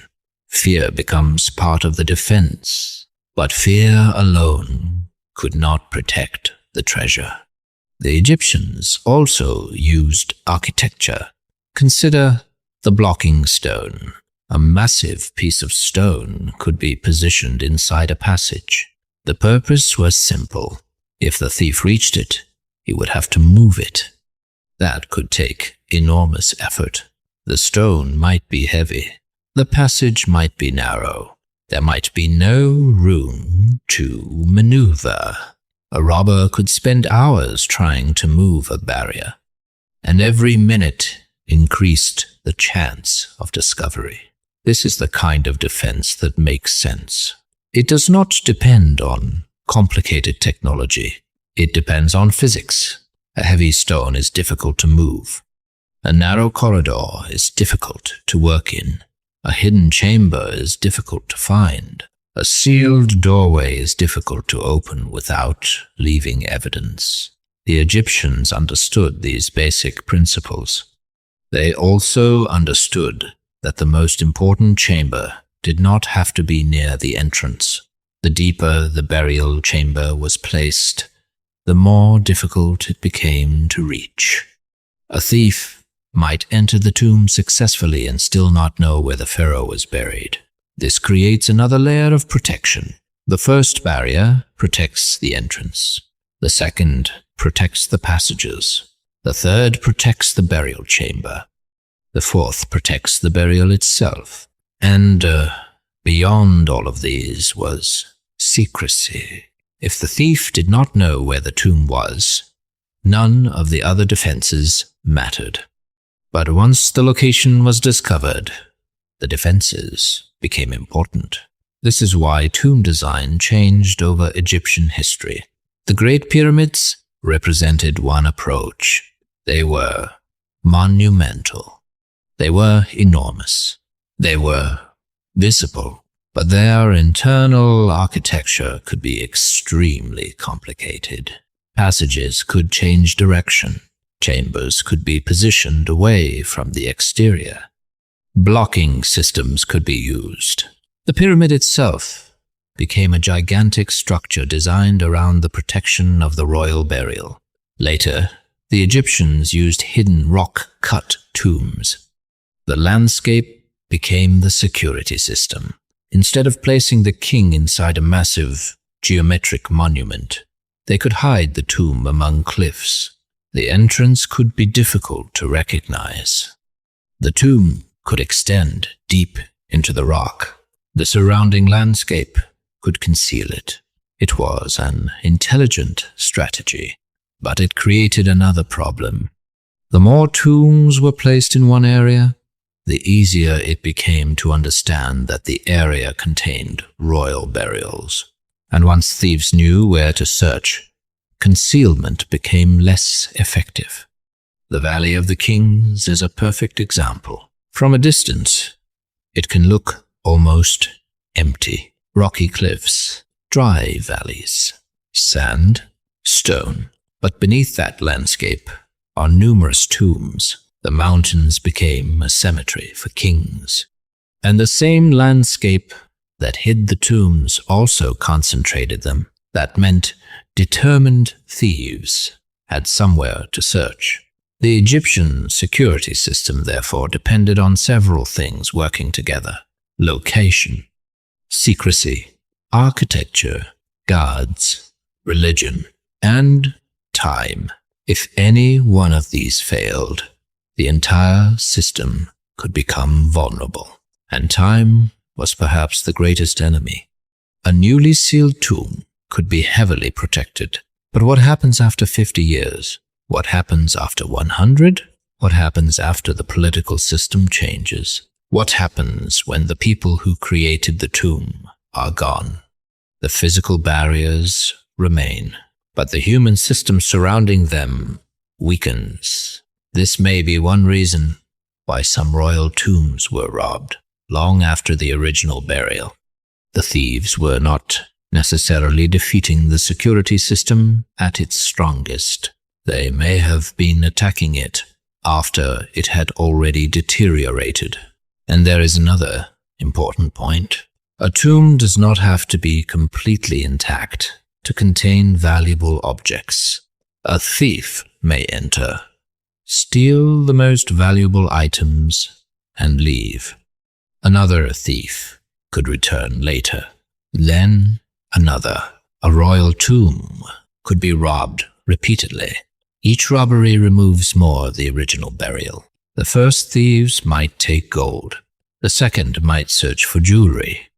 Fear becomes part of the defense, but fear alone could not protect the treasure. The Egyptians also used architecture. Consider the blocking stone. A massive piece of stone could be positioned inside a passage. The purpose was simple. If the thief reached it, he would have to move it. That could take enormous effort. The stone might be heavy. The passage might be narrow. There might be no room to maneuver. A robber could spend hours trying to move a barrier, and every minute increased the chance of discovery. This is the kind of defense that makes sense. It does not depend on complicated technology. It depends on physics. A heavy stone is difficult to move. A narrow corridor is difficult to work in. A hidden chamber is difficult to find. A sealed doorway is difficult to open without leaving evidence. The Egyptians understood these basic principles. They also understood that the most important chamber did not have to be near the entrance. The deeper the burial chamber was placed, the more difficult it became to reach. A thief might enter the tomb successfully and still not know where the pharaoh was buried. This creates another layer of protection. The first barrier protects the entrance. The second protects the passages. The third protects the burial chamber. The fourth protects the burial itself. And beyond all of these was secrecy. If the thief did not know where the tomb was, none of the other defenses mattered. But once the location was discovered, the defenses became important. This is why tomb design changed over Egyptian history. The Great Pyramids represented one approach. They were monumental. They were enormous. They were visible. But their internal architecture could be extremely complicated. Passages could change direction. Chambers could be positioned away from the exterior. Blocking systems could be used. The pyramid itself became a gigantic structure designed around the protection of the royal burial. Later, the Egyptians used hidden rock-cut tombs. The landscape became the security system. Instead of placing the king inside a massive geometric monument, they could hide the tomb among cliffs. The entrance could be difficult to recognize. The tomb could extend deep into the rock. The surrounding landscape could conceal it. It was an intelligent strategy, but it created another problem. The more tombs were placed in one area, the easier it became to understand that the area contained royal burials. And once thieves knew where to search, concealment became less effective. The Valley of the Kings is a perfect example. From a distance, it can look almost empty. Rocky cliffs, dry valleys, sand, stone. But beneath that landscape are numerous tombs. The mountains became a cemetery for kings. And the same landscape that hid the tombs also concentrated them. That meant determined thieves had somewhere to search. The Egyptian security system, therefore, depended on several things working together: location, secrecy, architecture, guards, religion, and time. If any one of these failed, the entire system could become vulnerable. And time was perhaps the greatest enemy. A newly sealed tomb could be heavily protected. But what happens after 50 years? What happens after 100? What happens after the political system changes? What happens when the people who created the tomb are gone? The physical barriers remain, but the human system surrounding them weakens. This may be one reason why some royal tombs were robbed long after the original burial. The thieves were not necessarily defeating the security system at its strongest. They may have been attacking it after it had already deteriorated. And there is another important point. A tomb does not have to be completely intact to contain valuable objects. A thief may enter, steal the most valuable items, and leave. Another thief could return later. Then another. A royal tomb could be robbed repeatedly. Each robbery removes more of the original burial. The first thieves might take gold. The second might search for jewelry.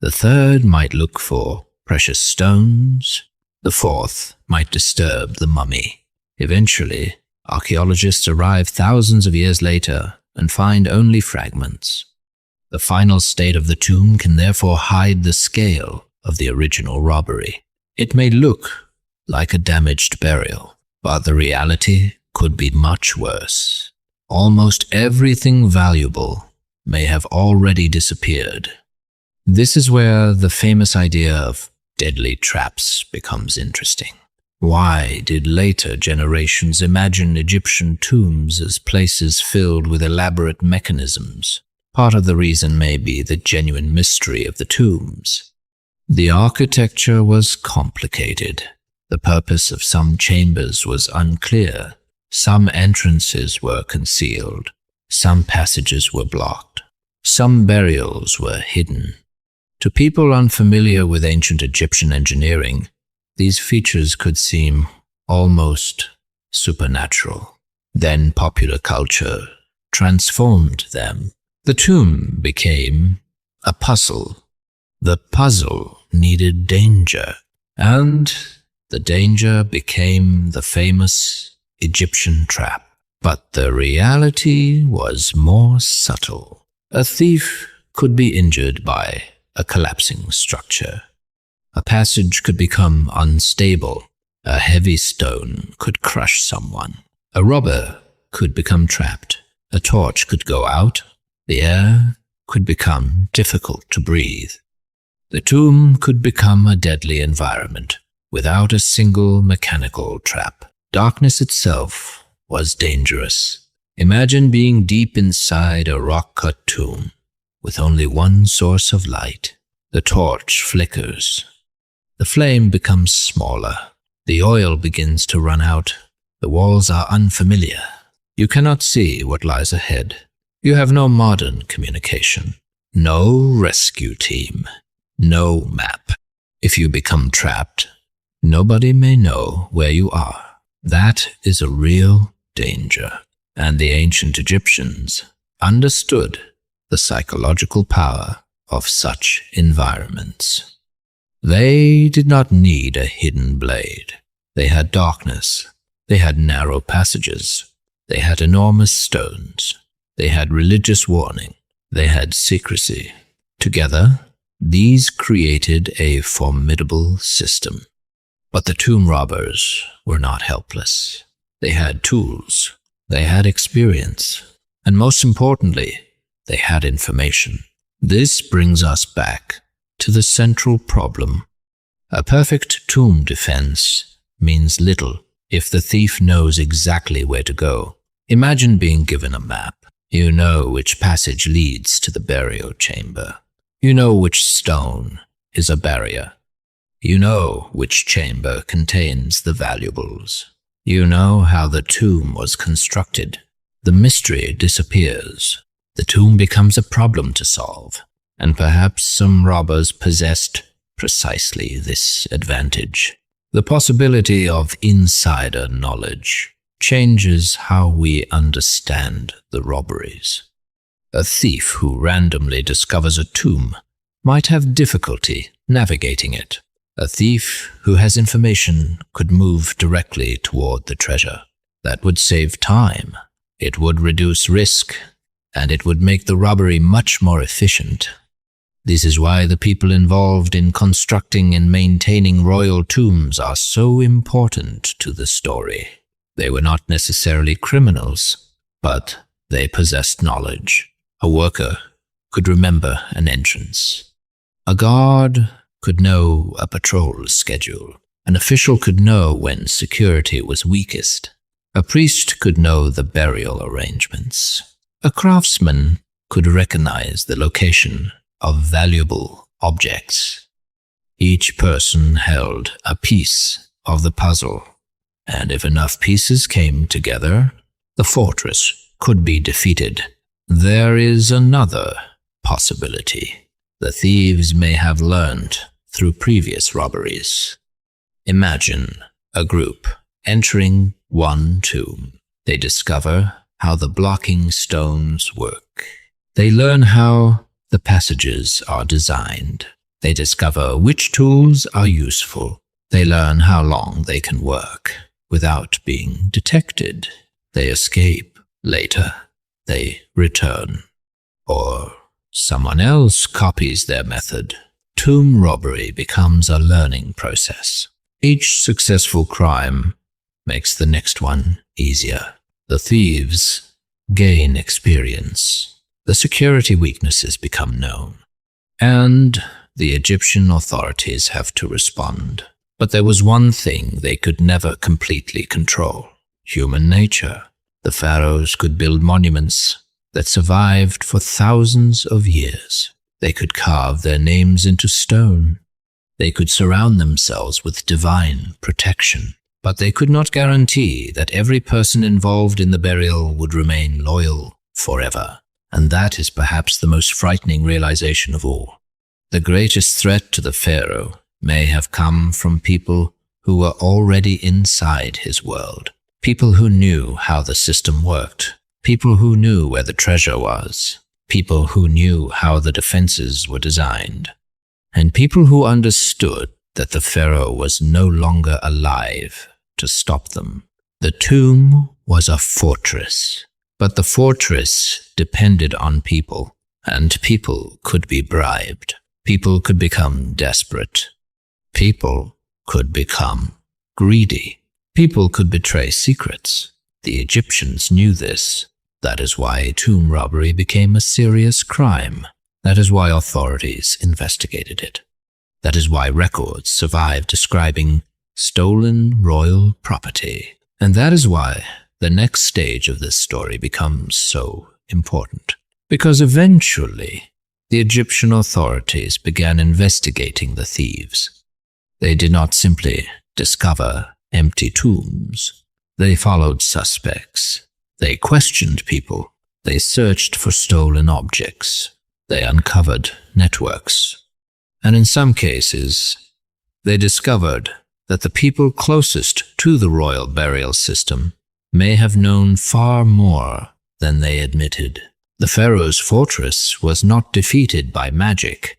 The third might look for precious stones. The fourth might disturb the mummy. Eventually, archaeologists arrive thousands of years later and find only fragments. The final state of the tomb can therefore hide the scale of the original robbery. It may look like a damaged burial, but the reality could be much worse. Almost everything valuable may have already disappeared. This is where the famous idea of deadly traps becomes interesting. Why did later generations imagine Egyptian tombs as places filled with elaborate mechanisms? Part of the reason may be the genuine mystery of the tombs. The architecture was complicated. The purpose of some chambers was unclear. Some entrances were concealed. Some passages were blocked. Some burials were hidden. To people unfamiliar with ancient Egyptian engineering, these features could seem almost supernatural. Then popular culture transformed them. The tomb became a puzzle. The puzzle needed danger, and the danger became the famous Egyptian trap. But the reality was more subtle. A thief could be injured by a collapsing structure. A passage could become unstable. A heavy stone could crush someone. A robber could become trapped. A torch could go out. The air could become difficult to breathe. The tomb could become a deadly environment without a single mechanical trap. Darkness itself was dangerous. Imagine being deep inside a rock-cut tomb with only one source of light. The torch flickers. The flame becomes smaller. The oil begins to run out. The walls are unfamiliar. You cannot see what lies ahead. You have no modern communication, no rescue team, no map. If you become trapped, nobody may know where you are. That is a real danger. And the ancient Egyptians understood the psychological power of such environments. They did not need a hidden blade. They had darkness. They had narrow passages. They had enormous stones. They had religious warning. They had secrecy. Together, these created a formidable system. But the tomb robbers were not helpless. They had tools. They had experience. And most importantly, they had information. This brings us back to the central problem. A perfect tomb defense means little if the thief knows exactly where to go. Imagine being given a map. You know which passage leads to the burial chamber. You know which stone is a barrier. You know which chamber contains the valuables. You know how the tomb was constructed. The mystery disappears. The tomb becomes a problem to solve, and perhaps some robbers possessed precisely this advantage. The possibility of insider knowledge changes how we understand the robberies. A thief who randomly discovers a tomb might have difficulty navigating it. A thief who has information could move directly toward the treasure. That would save time. It would reduce risk, and it would make the robbery much more efficient. This is why the people involved in constructing and maintaining royal tombs are so important to the story. They were not necessarily criminals, but they possessed knowledge. A worker could remember an entrance. A guard could know a patrol schedule. An official could know when security was weakest. A priest could know the burial arrangements. A craftsman could recognize the location of valuable objects. Each person held a piece of the puzzle, and if enough pieces came together, the fortress could be defeated. There is another possibility. The thieves may have learned through previous robberies. Imagine a group entering one tomb. They discover how the blocking stones work. They learn how the passages are designed. They discover which tools are useful. They learn how long they can work without being detected. They escape. Later, they return. Or someone else copies their method. Tomb robbery becomes a learning process. Each successful crime makes the next one easier. The thieves gain experience. The security weaknesses become known. And the Egyptian authorities have to respond. But there was one thing they could never completely control: human nature. The pharaohs could build monuments that survived for thousands of years. They could carve their names into stone. They could surround themselves with divine protection. But they could not guarantee that every person involved in the burial would remain loyal forever. And that is perhaps the most frightening realization of all. The greatest threat to the pharaoh may have come from people who were already inside his world. People who knew how the system worked. People who knew where the treasure was. People who knew how the defenses were designed. And people who understood that the pharaoh was no longer alive to stop them. The tomb was a fortress, but the fortress depended on people, and people could be bribed. People could become desperate. People could become greedy. People could betray secrets. The Egyptians knew this. That is why tomb robbery became a serious crime. That is why authorities investigated it. That is why records survive describing stolen royal property. And that is why the next stage of this story becomes so important. Because eventually, the Egyptian authorities began investigating the thieves. They did not simply discover empty tombs. They followed suspects. They questioned people. They searched for stolen objects. They uncovered networks. And in some cases, they discovered that the people closest to the royal burial system may have known far more than they admitted. The pharaoh's fortress was not defeated by magic.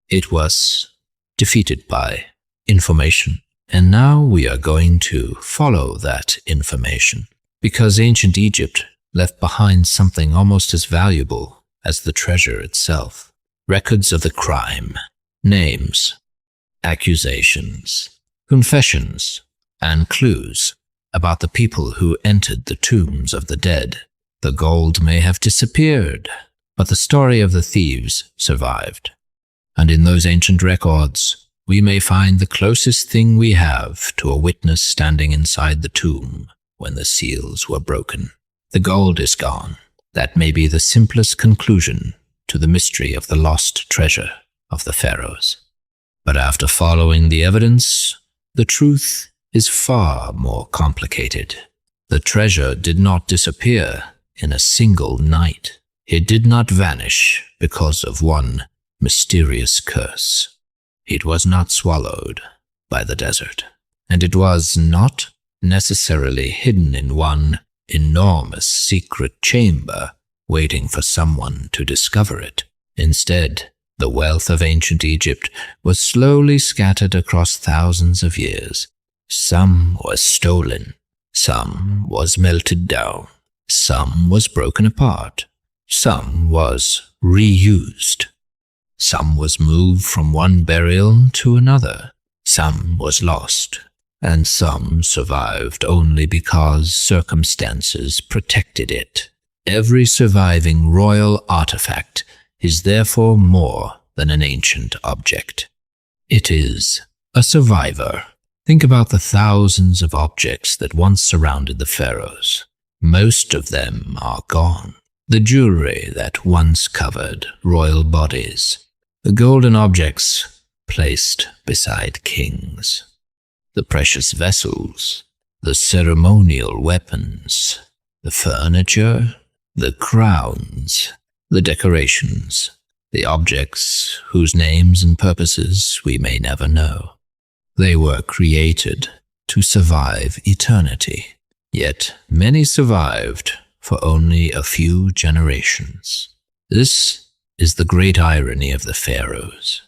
It was defeated by information. And now we are going to follow that information, because ancient Egypt left behind something almost as valuable as the treasure itself. Records of the crime, names, accusations, confessions, and clues about the people who entered the tombs of the dead. The gold may have disappeared, but the story of the thieves survived. And in those ancient records, we may find the closest thing we have to a witness standing inside the tomb when the seals were broken. The gold is gone. That may be the simplest conclusion to the mystery of the lost treasure of the pharaohs. But after following the evidence, the truth is far more complicated. The treasure did not disappear in a single night. It did not vanish because of one mysterious curse. It was not swallowed by the desert, and it was not necessarily hidden in one enormous secret chamber waiting for someone to discover it. Instead, the wealth of ancient Egypt was slowly scattered across thousands of years. Some was stolen, some was melted down, some was broken apart, some was reused. Some was moved from one burial to another, some was lost, and some survived only because circumstances protected it. Every surviving royal artifact is therefore more than an ancient object. It is a survivor. Think about the thousands of objects that once surrounded the pharaohs. Most of them are gone. The jewelry that once covered royal bodies, the golden objects placed beside kings, the precious vessels, the ceremonial weapons, the furniture, the crowns, the decorations, the objects whose names and purposes we may never know. They were created to survive eternity, yet many survived for only a few generations. This is the great irony of the pharaohs.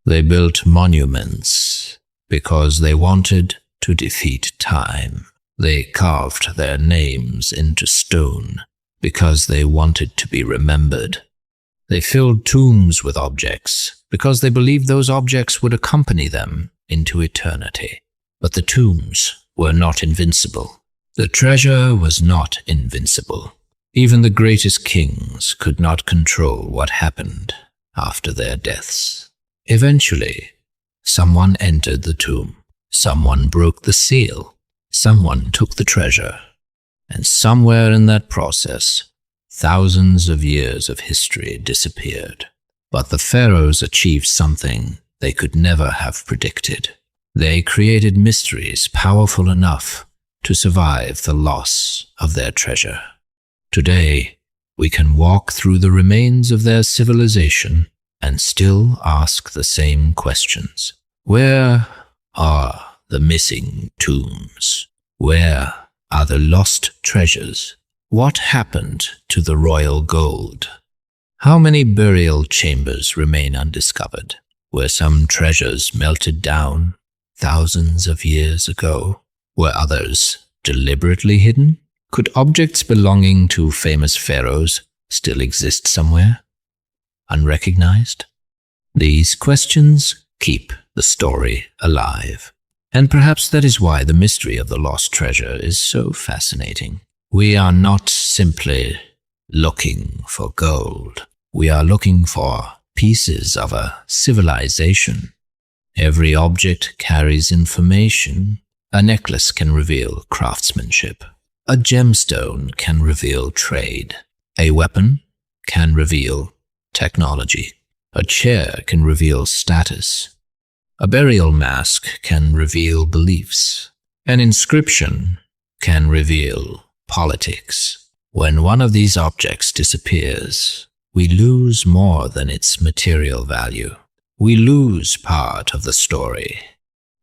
They built monuments because they wanted to defeat time. They carved their names into stone because they wanted to be remembered. They filled tombs with objects because they believed those objects would accompany them into eternity. But the tombs were not invincible. The treasure was not invincible. Even the greatest kings could not control what happened after their deaths. Eventually, someone entered the tomb. Someone broke the seal. Someone took the treasure. And somewhere in that process, thousands of years of history disappeared. But the pharaohs achieved something they could never have predicted. They created mysteries powerful enough to survive the loss of their treasure. Today, we can walk through the remains of their civilization and still ask the same questions. Where are the missing tombs? Where are the lost treasures? What happened to the royal gold? How many burial chambers remain undiscovered? Were some treasures melted down thousands of years ago? Were others deliberately hidden? Could objects belonging to famous pharaohs still exist somewhere, unrecognized? These questions keep the story alive. And perhaps that is why the mystery of the lost treasure is so fascinating. We are not simply looking for gold. We are looking for pieces of a civilization. Every object carries information. A necklace can reveal craftsmanship. A gemstone can reveal trade. A weapon can reveal technology. A chair can reveal status. A burial mask can reveal beliefs. An inscription can reveal politics. When one of these objects disappears, we lose more than its material value. We lose part of the story.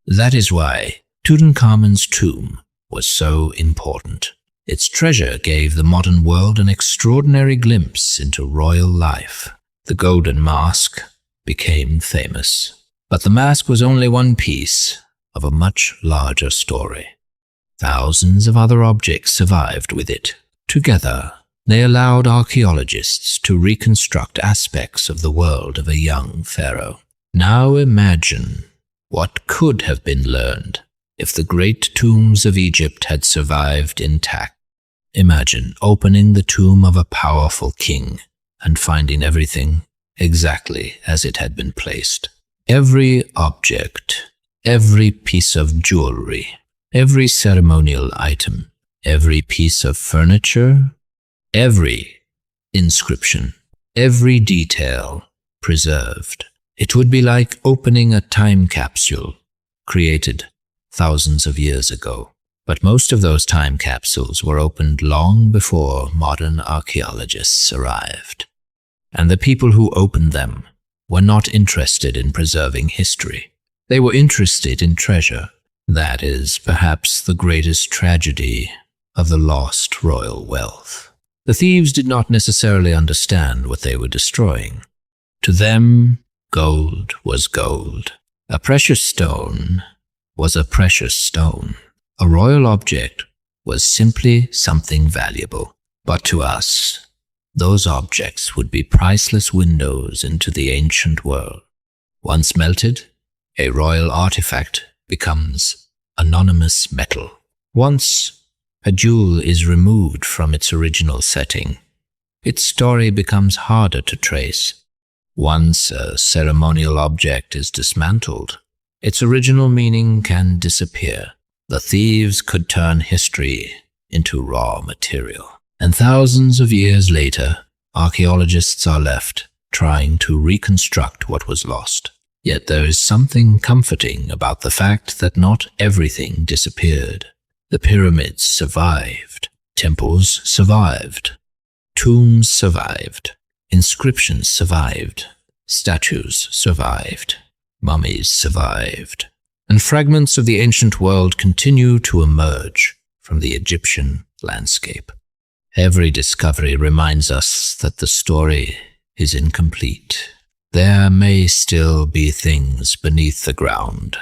That is why Tutankhamun's tomb was so important. Its treasure gave the modern world an extraordinary glimpse into royal life. The golden mask became famous. But the mask was only one piece of a much larger story. Thousands of other objects survived with it. Together, they allowed archaeologists to reconstruct aspects of the world of a young pharaoh. Now imagine what could have been learned if the great tombs of Egypt had survived intact. Imagine opening the tomb of a powerful king and finding everything exactly as it had been placed. Every object, every piece of jewelry, every ceremonial item, every piece of furniture, every inscription, every detail preserved. It would be like opening a time capsule created thousands of years ago. But most of those time capsules were opened long before modern archaeologists arrived. And the people who opened them were not interested in preserving history. They were interested in treasure. That is perhaps the greatest tragedy of the lost royal wealth. The thieves did not necessarily understand what they were destroying. To them, gold was gold. A precious stone was a precious stone. A royal object was simply something valuable. But to us, those objects would be priceless windows into the ancient world. Once melted, a royal artifact becomes anonymous metal. Once a jewel is removed from its original setting, its story becomes harder to trace. Once a ceremonial object is dismantled, its original meaning can disappear. The thieves could turn history into raw material. And thousands of years later, archaeologists are left trying to reconstruct what was lost. Yet there is something comforting about the fact that not everything disappeared. The pyramids survived. Temples survived. Tombs survived. Inscriptions survived. Statues survived. Mummies survived. And fragments of the ancient world continue to emerge from the Egyptian landscape. Every discovery reminds us that the story is incomplete. There may still be things beneath the ground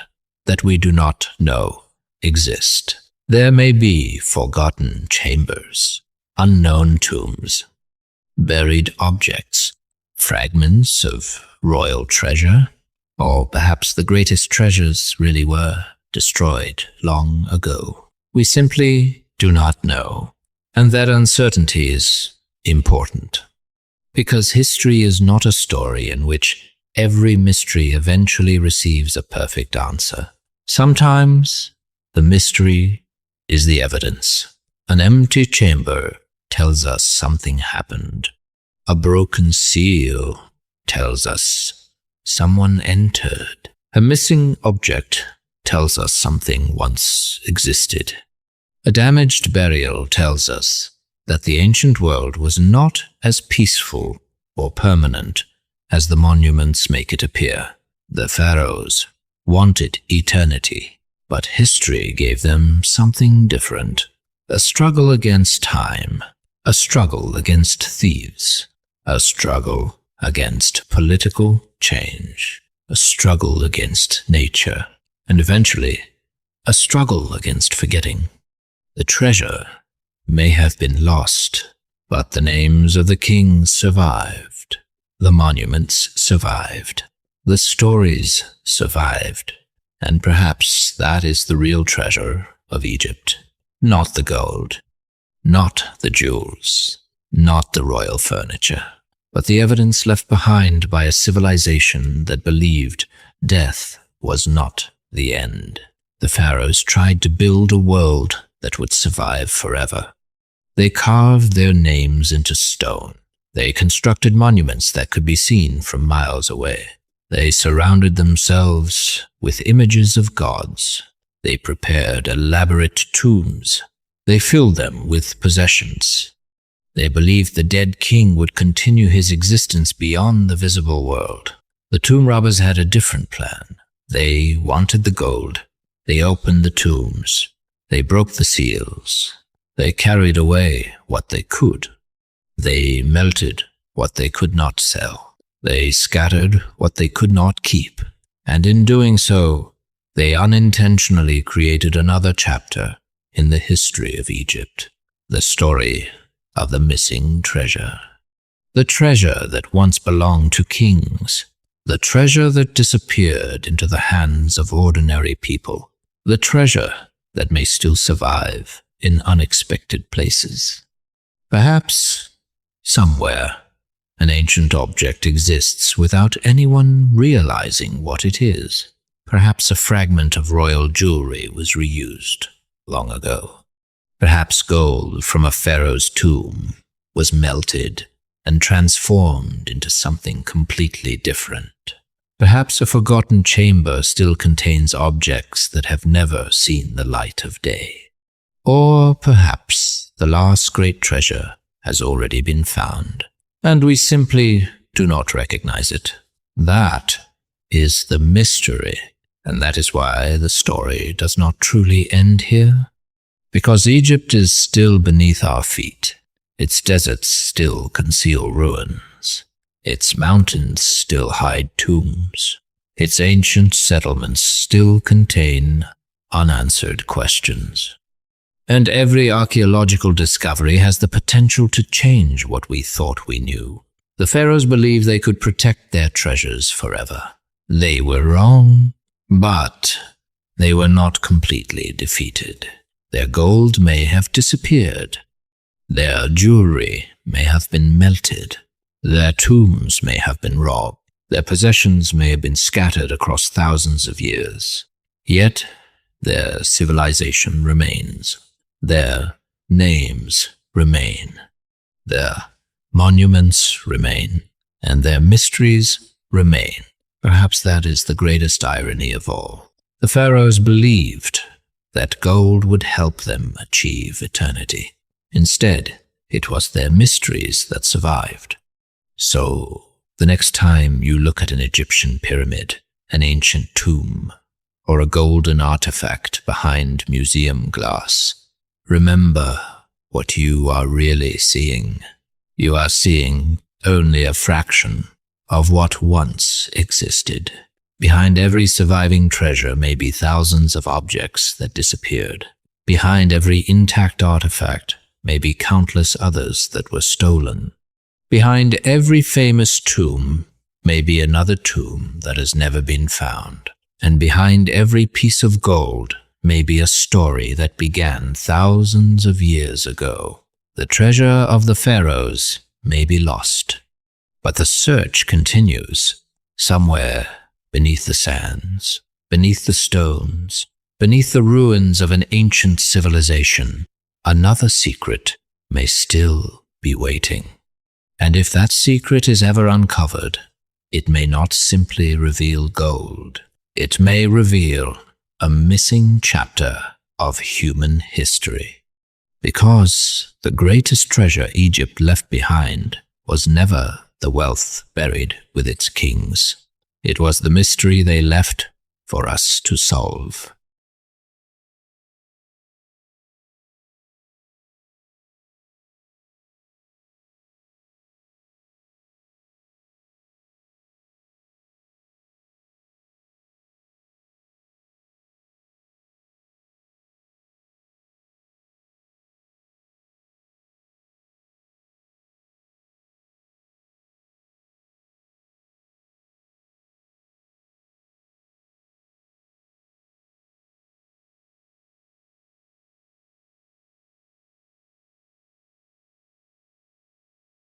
that we do not know exist. There may be forgotten chambers, unknown tombs, buried objects, fragments of royal treasure, or perhaps the greatest treasures really were destroyed long ago. We simply do not know, and that uncertainty is important. Because history is not a story in which every mystery eventually receives a perfect answer. Sometimes the mystery is the evidence. An empty chamber tells us something happened. A broken seal tells us someone entered. A missing object tells us something once existed. A damaged burial tells us that the ancient world was not as peaceful or permanent as the monuments make it appear. The pharaohs wanted eternity, but history gave them something different. A struggle against time, a struggle against thieves, a struggle against political change, a struggle against nature, and eventually a struggle against forgetting. The treasure may have been lost, but the names of the kings survived. The monuments survived. The stories survived. And perhaps that is the real treasure of Egypt. Not the gold, not the jewels, not the royal furniture, but the evidence left behind by a civilization that believed death was not the end. The pharaohs tried to build a world that would survive forever. They carved their names into stone. They constructed monuments that could be seen from miles away. They surrounded themselves with images of gods. They prepared elaborate tombs. They filled them with possessions. They believed the dead king would continue his existence beyond the visible world. The tomb robbers had a different plan. They wanted the gold. They opened the tombs. They broke the seals. They carried away what they could. They melted what they could not sell. They scattered what they could not keep. And in doing so, they unintentionally created another chapter in the history of Egypt, the story of the missing treasure. The treasure that once belonged to kings, the treasure that disappeared into the hands of ordinary people, the treasure that may still survive in unexpected places. Perhaps somewhere an ancient object exists without anyone realizing what it is. Perhaps a fragment of royal jewelry was reused long ago. Perhaps gold from a pharaoh's tomb was melted and transformed into something completely different. Perhaps a forgotten chamber still contains objects that have never seen the light of day. Or perhaps the last great treasure has already been found, and we simply do not recognize it. That is the mystery, and that is why the story does not truly end here. Because Egypt is still beneath our feet. Its deserts still conceal ruins. Its mountains still hide tombs. Its ancient settlements still contain unanswered questions. And every archaeological discovery has the potential to change what we thought we knew. The pharaohs believed they could protect their treasures forever. They were wrong, but they were not completely defeated. Their gold may have disappeared. Their jewelry may have been melted. Their tombs may have been robbed. Their possessions may have been scattered across thousands of years, yet their civilization remains. Their names remain. Their monuments remain. And their mysteries remain. Perhaps that is the greatest irony of all. The pharaohs believed that gold would help them achieve eternity. Instead, it was their mysteries that survived. So, the next time you look at an Egyptian pyramid, an ancient tomb, or a golden artifact behind museum glass, remember what you are really seeing. You are seeing only a fraction of what once existed. Behind every surviving treasure may be thousands of objects that disappeared. Behind every intact artifact may be countless others that were stolen. Behind every famous tomb may be another tomb that has never been found. And behind every piece of gold may be a story that began thousands of years ago. The treasure of the pharaohs may be lost, but the search continues. Somewhere beneath the sands, beneath the stones, beneath the ruins of an ancient civilization, another secret may still be waiting. And if that secret is ever uncovered, it may not simply reveal gold. It may reveal a missing chapter of human history. Because the greatest treasure Egypt left behind was never the wealth buried with its kings. It was the mystery they left for us to solve.